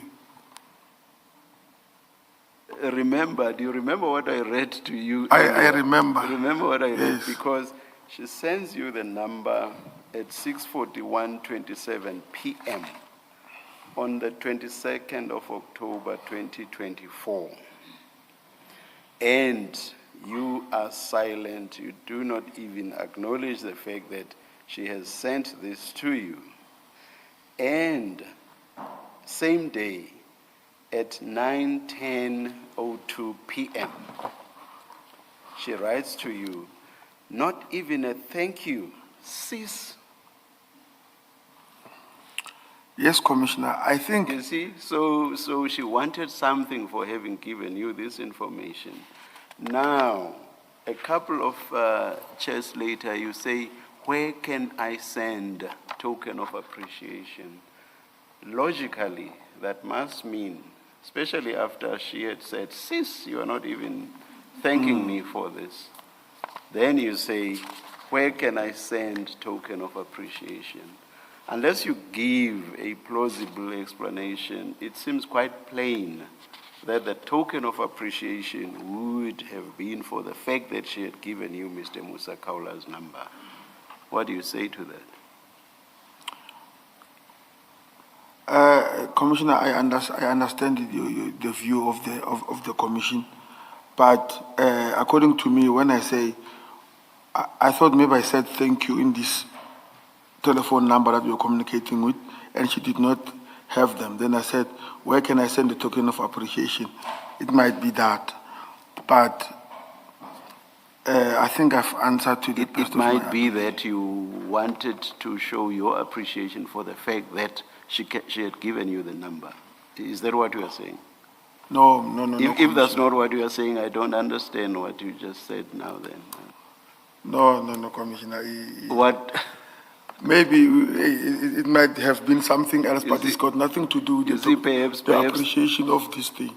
Remember, do you remember what I read to you? I earlier? remember. Remember what I read? Yes. Because she sends you the number at 6:41:27 p.m. on the 22nd of October 2024. And you are silent. You do not even acknowledge the fact that she has sent this to you. And same day, at 9:10:02 p.m., she writes to you, not even a thank you, sis. Yes, Commissioner, I think, You see, so she wanted something for having given you this information. Now, a couple of chairs later, you say, where can I send token of appreciation? Logically, that must mean, especially after she had said, sis, you are not even thanking me for this. Then you say, where can I send token of appreciation? Unless you give a plausible explanation, it seems quite plain that the token of appreciation would have been for the fact that she had given you Mr. Musa Kaula's number. What do you say to that? Commissioner, I understand the view of the commission, but according to me, when I say, I thought maybe I said thank you in this telephone number that we were communicating with, and she did not have them. Then I said, where can I send the token of appreciation? It might be that, but I think I've answered to the best It of my might be that you wanted to show your appreciation for the fact that she had given you the number. Is that what you are saying? No, If that's not what you are saying, I don't understand what you just said now then. No, Commissioner. What? Maybe it might have been something else, but it's got nothing to do with you see, perhaps- the appreciation of this thing.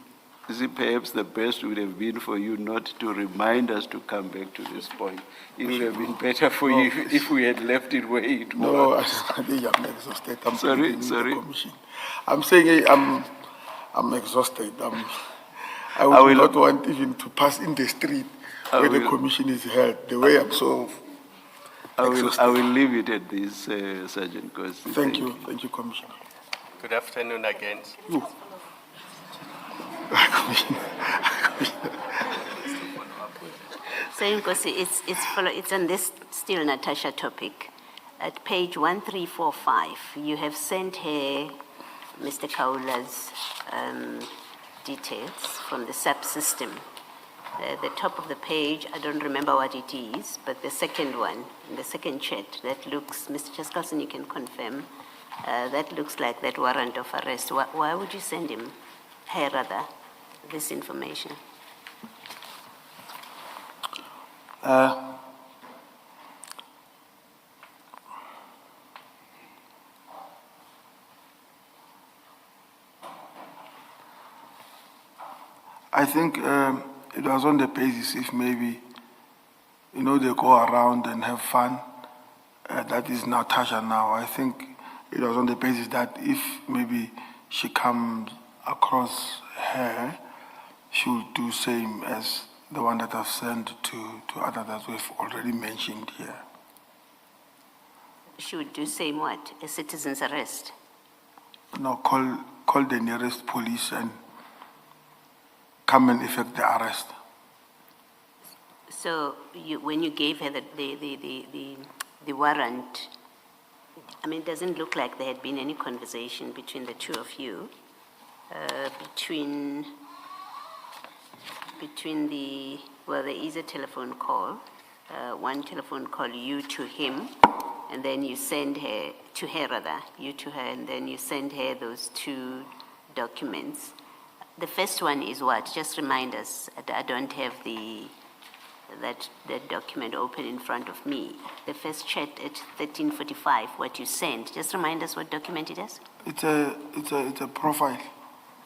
You see, perhaps the best would have been for you not to remind us to come back to this point. It would have been better for you if we had left it where it No, was. I'm exhausted. I'm Sorry, pleading with sorry. the commission. I'm saying I'm exhausted. I I would will- not want even to pass in the street I where the will- commission is held. The way I'm so exhausted. I will leave it at this, Sergeant Kosi. Thank you, Commissioner. Good afternoon again. So, Nkosi, it's on this still Natasha topic. At page 1345, you have sent her Mr. Kaula's details from the SAP system. The top of the page, I don't remember what it is, but the second one, in the second chat, that looks, Mr. Chaskalson, you can confirm, that looks like that warrant of arrest. Why would you send him, her rather, this information? I think it was on the basis if maybe, they go around and have fun. That is Natasha now. I think it was on the basis that if maybe she comes across her, she will do same as the one that I've sent to others that we've already mentioned here. She would do same what? A citizen's arrest? No, call the nearest police and come and effect the arrest. So when you gave her the warrant, I mean, it doesn't look like there had been any conversation between the two of you, well, there is a telephone call, one telephone call, you to him, and then you send her, to her rather, you to her, and then you send her those two documents. The first one is what? Just remind us. I don't have that document open in front of me. The first chat at 1345, what you sent. Just remind us what document it is. It's a profile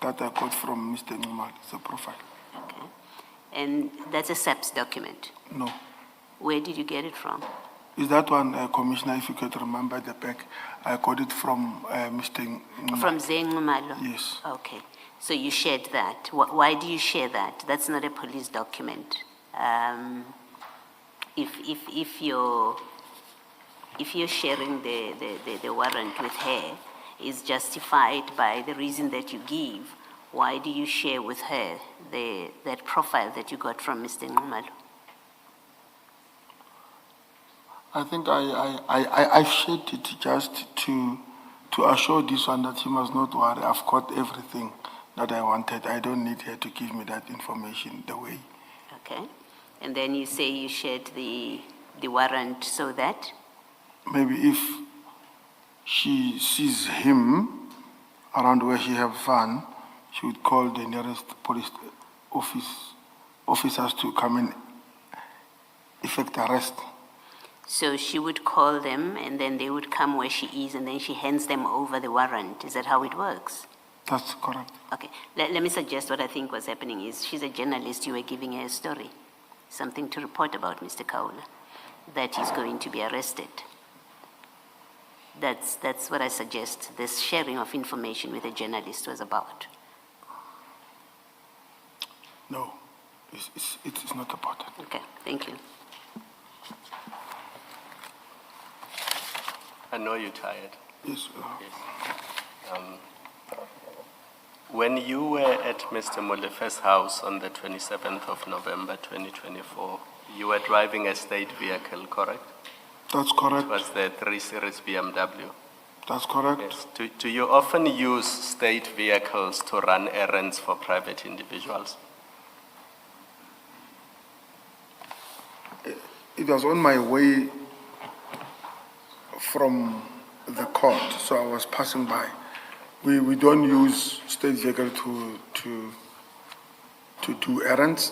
that I got from Mr. Numal. It's a profile. Okay. And that's a SAPS document. No, Where did you get it from? Is that one, Commissioner, if you could remember the back, I got it from Mr. From Zengumalo? Yes. Okay, so you shared that. Why do you share that? That's not a police document. If you're sharing the warrant with her is justified by the reason that you give, why do you share with her that profile that you got from Mr. Ngumalo? I think I shared it just to assure this one that he must not worry. I've got everything that I wanted. I don't need her to give me that information the way. Okay, and then you say you shared the warrant so that? Maybe if she sees him around where she have fun, she would call the nearest police officers to come and effect arrest. So she would call them and then they would come where she is and then she hands them over the warrant. Is that how it works? That's correct. Okay, let me suggest what I think was happening is she's a journalist, you were giving her a story, something to report about Mr. Kaula, that he's going to be arrested. That's what I suggest this sharing of information with a journalist was about. No, it is not about that. Okay, thank you. I know you're tired. Yes. When you were at Mr. Molefe's house on the 27th of November 2024, you were driving a state vehicle, correct? That's correct. It was the 3 Series BMW. That's correct. Yes. Do you often use state vehicles to run errands for private individuals? It was on my way from the court, so I was passing by. We don't use state vehicle to do errands,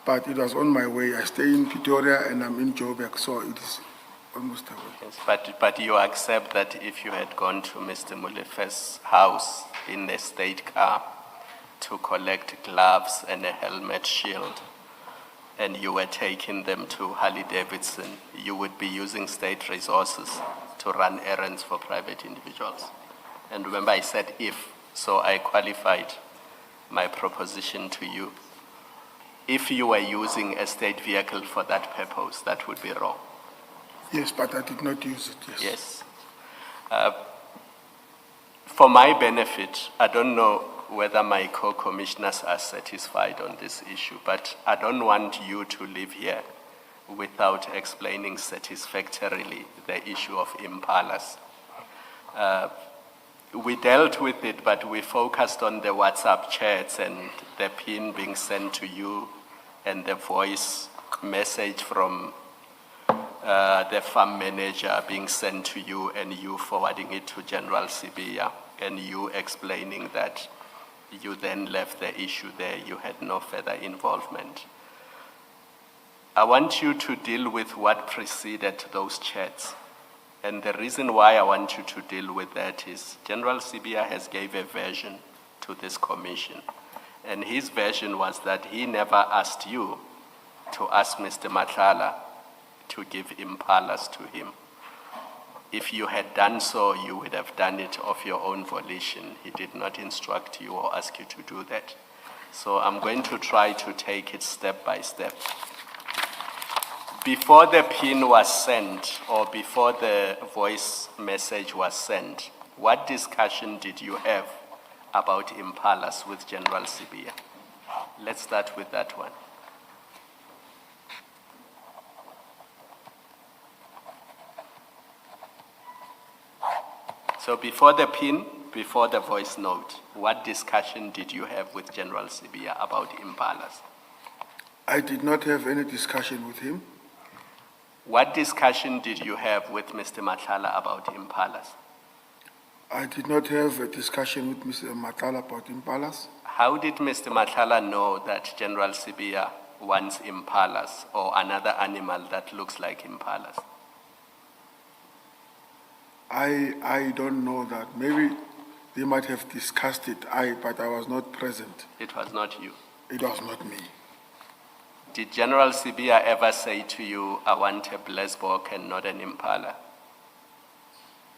but it was on my way. I stay in Pretoria and I'm in Joburg, so it is almost a way. Yes, but you accept that if you had gone to Mr. Molefe's house in a state car to collect gloves and a helmet shield, and you were taking them to Harley-Davidson, you would be using state resources to run errands for private individuals. And remember I said if, so I qualified my proposition to you. If you were using a state vehicle for that purpose, that would be wrong. Yes, but I did not use it, yes. Yes. For my benefit, I don't know whether my co-commissioners are satisfied on this issue, but I don't want you to live here without explaining satisfactorily the issue of impalas. We dealt with it, but we focused on the WhatsApp chats and the pin being sent to you and the voice message from the farm manager being sent to you and you forwarding it to General Sibiya and you explaining that you then left the issue there, you had no further involvement. I want you to deal with what preceded those chats. And the reason why I want you to deal with that is General Sibiya has gave a version to this commission. And his version was that he never asked you to ask Mr. Madlanga to give impalas to him. If you had done so, you would have done it of your own volition. He did not instruct you or ask you to do that. So I'm going to try to take it step by step. Before the pin was sent or before the voice message was sent, what discussion did you have about impalas with General Sibiya? Let's start with that one. So before the pin, before the voice note, what discussion did you have with General Sibiya about impalas? I did not have any discussion with him. What discussion did you have with Mr. Madlanga about impalas? I did not have a discussion with Mr. Madlanga about impalas. How did Mr. Madlanga know that General Sibiya wants impalas or another animal that looks like impalas? I don't know that. Maybe they might have discussed it, but I was not present. It was not you. It was not me. Did General Sibia ever say to you, I want a Blesbok and not an Impala?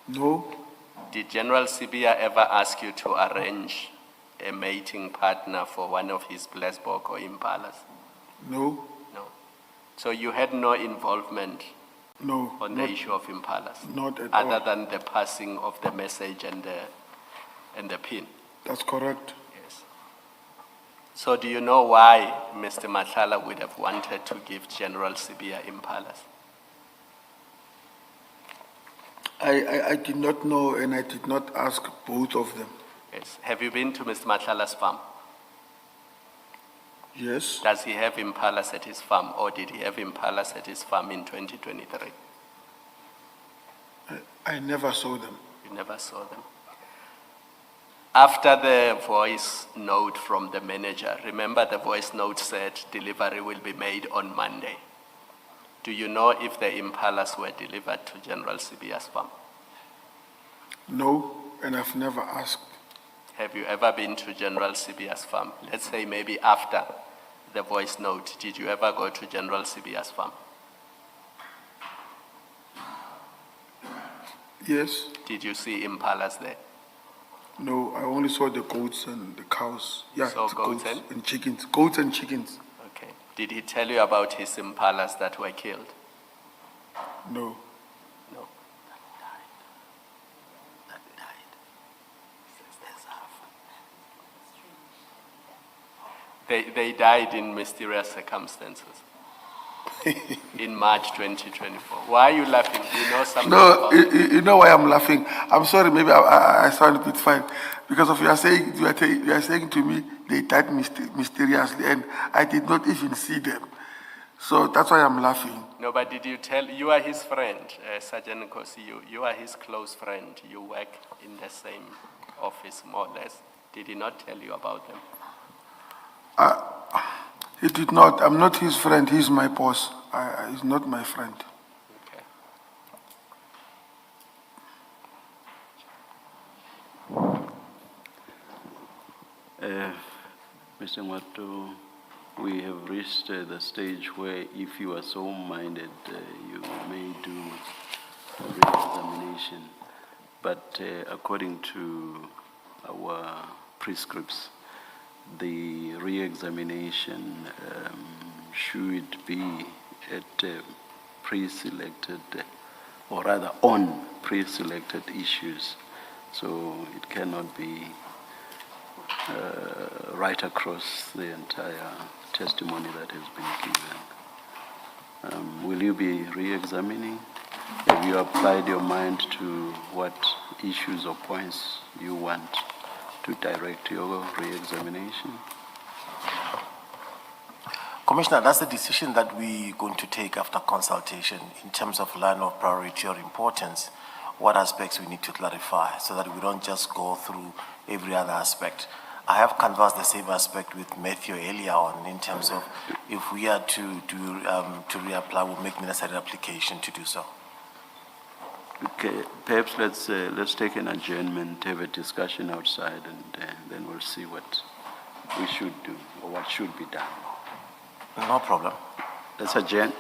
No, Did General Sibia ever ask you to arrange a mating partner for one of his Blesbok or Impalas? no, No. So you had no involvement no, on the not, issue of Impalas? not at Other all. than the passing of the message and the pin? That's correct. Yes. So do you know why Mr. Matlala would have wanted to give General Sibia Impalas? I did not know and I did not ask both of them. Yes. Have you been to Mr. Matlala's farm? Yes, Does he have Impalas at his farm, or did he have Impalas at his farm in 2023? I never saw them. You never saw them. After the voice note from the manager, remember the voice note said delivery will be made on Monday. Do you know if the Impalas were delivered to General Sibia's farm? No, and I've never asked. Have you ever been to General Sibia's farm? Let's say maybe after the voice note, did you ever go to General Sibia's farm? Yes, Did you see Impalas there? no, I only saw the goats and the cows. Yeah, Saw it's goats and chickens. Goats and chickens. Okay. Did he tell you about his Impalas that were killed? No, No. That died. They died in mysterious circumstances. In March 2024. Why are you laughing? Do you know something no, about it? you know why I'm laughing? I'm sorry, maybe I sound a bit fine. Because of you are saying to me they died mysteriously and I did not even see them. So that's why I'm laughing. No, but did you tell, you are his friend, Sergeant Nkosi, you are his close friend. You work in the same office, more or less. Did he not tell you about them? He did not. I'm not his friend. He's my boss. He's not my friend. Okay. Mr. Ngwato, we have reached the stage where if you are so minded, you may do a re-examination. But according to our prescripts, the re-examination should be at pre-selected, or rather on pre-selected issues. So it cannot be right across the entire testimony that has been given. Will you be re-examining? Have you applied your mind to what issues or points you want to direct your re-examination? Commissioner, that's the decision that we're going to take after consultation in terms of line of priority or importance, what aspects we need to clarify so that we don't just go through every other aspect. I have canvassed the same aspect with Matthew earlier on in terms of if we are to reapply, we'll make the necessary application to do so. Okay, perhaps let's take an adjournment, have a discussion outside, and then we'll see what we should do or what should be done. No problem. Let's adjourn.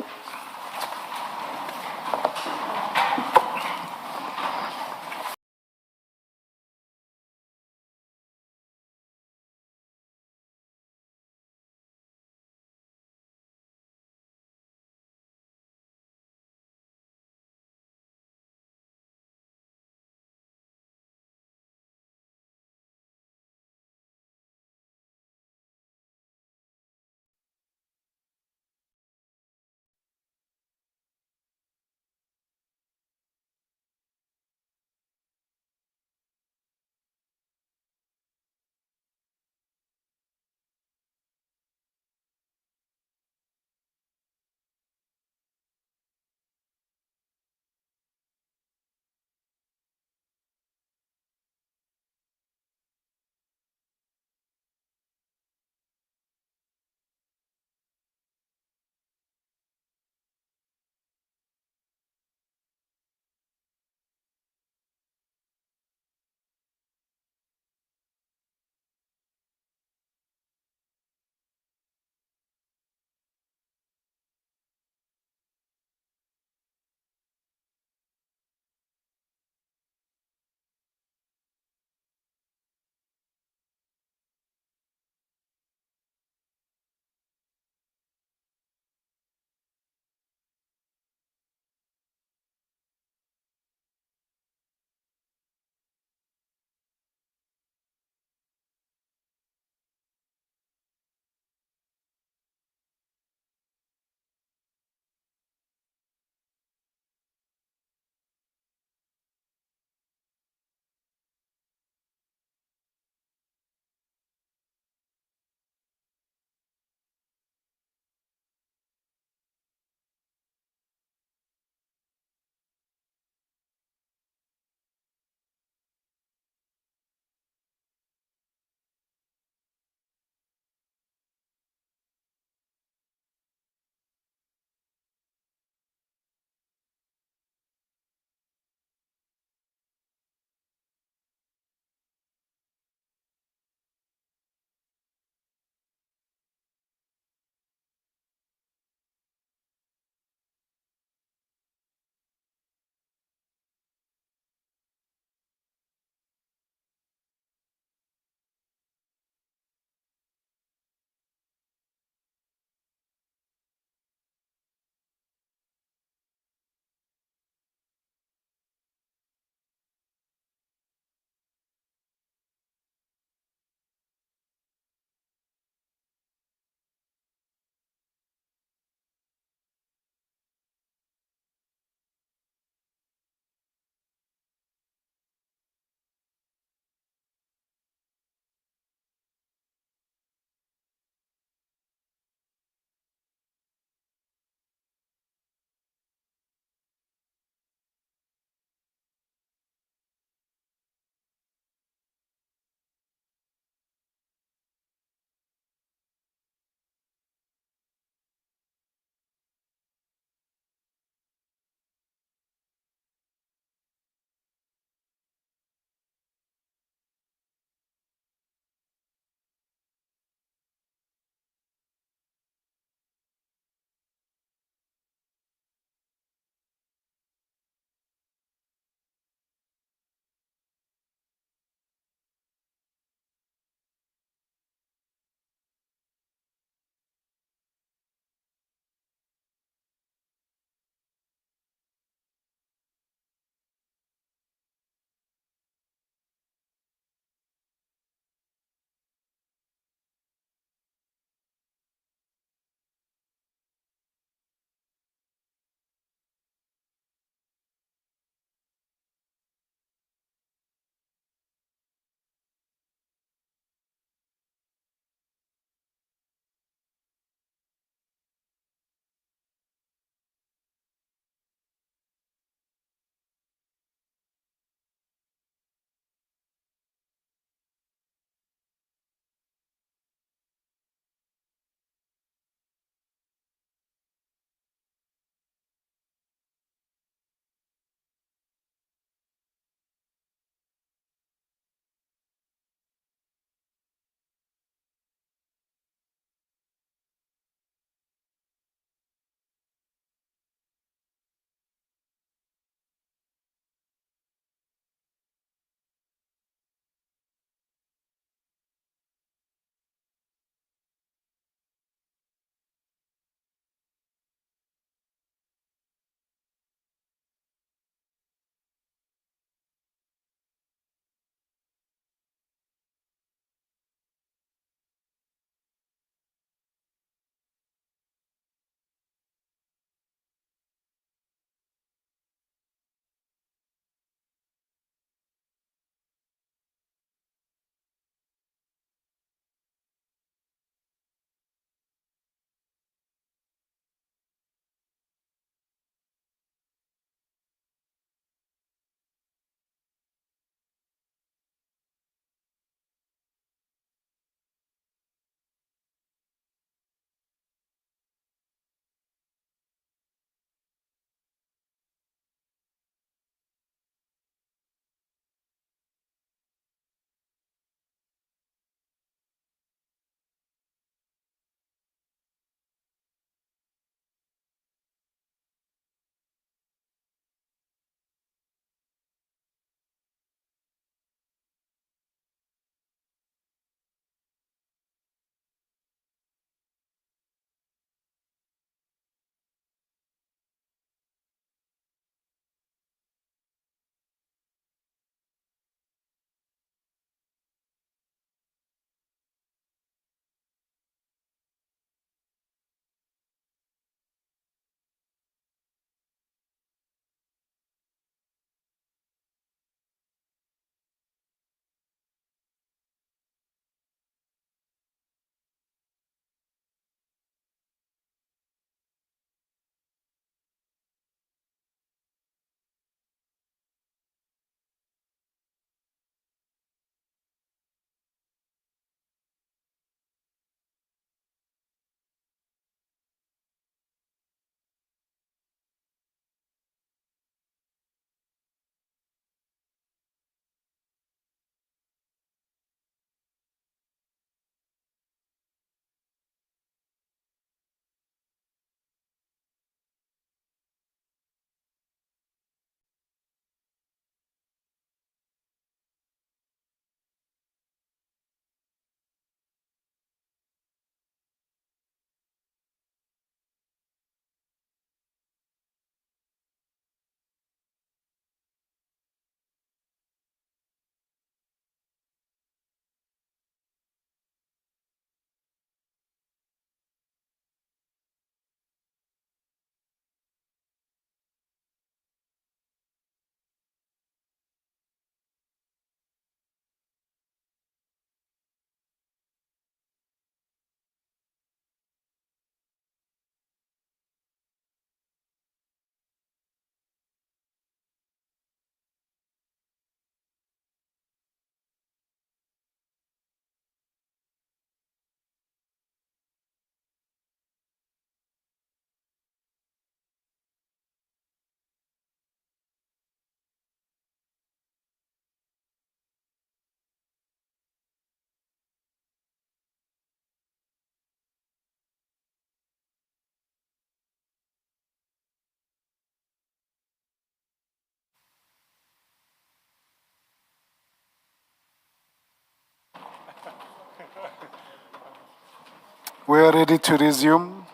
We are ready to resume.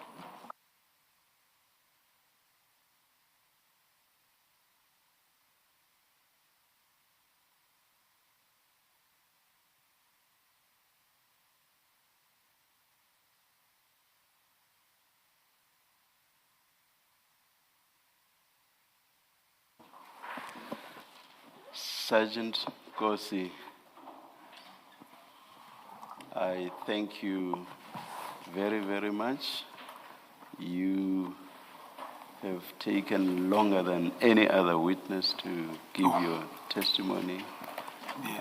Sergeant Kosi, I thank you very, very much. You have taken longer than any other witness to give your testimony.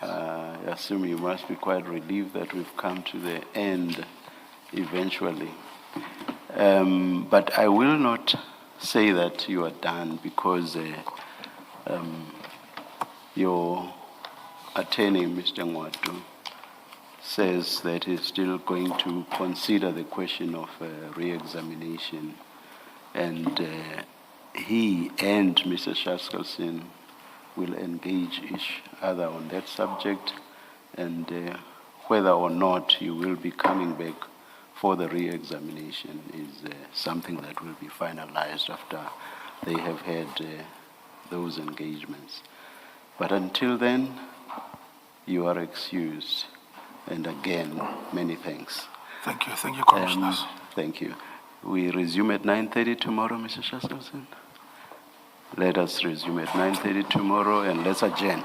I assume you must be quite relieved that we've come to the end eventually. But I will not say that you are done because your attorney, Mr. Nwatu, says that he's still going to consider the question of re-examination. And he and Mr. Shaskalson will engage each other on that subject, and whether or not you will be coming back for the re-examination is something that will be finalized after they have had those engagements. But until then, you are excused. And again, many thanks. Thank you, Commissioners. Thank you. We resume at 9:30 tomorrow, Mr. Shaskalson. Let us resume at 9:30 tomorrow, and let's adjourn.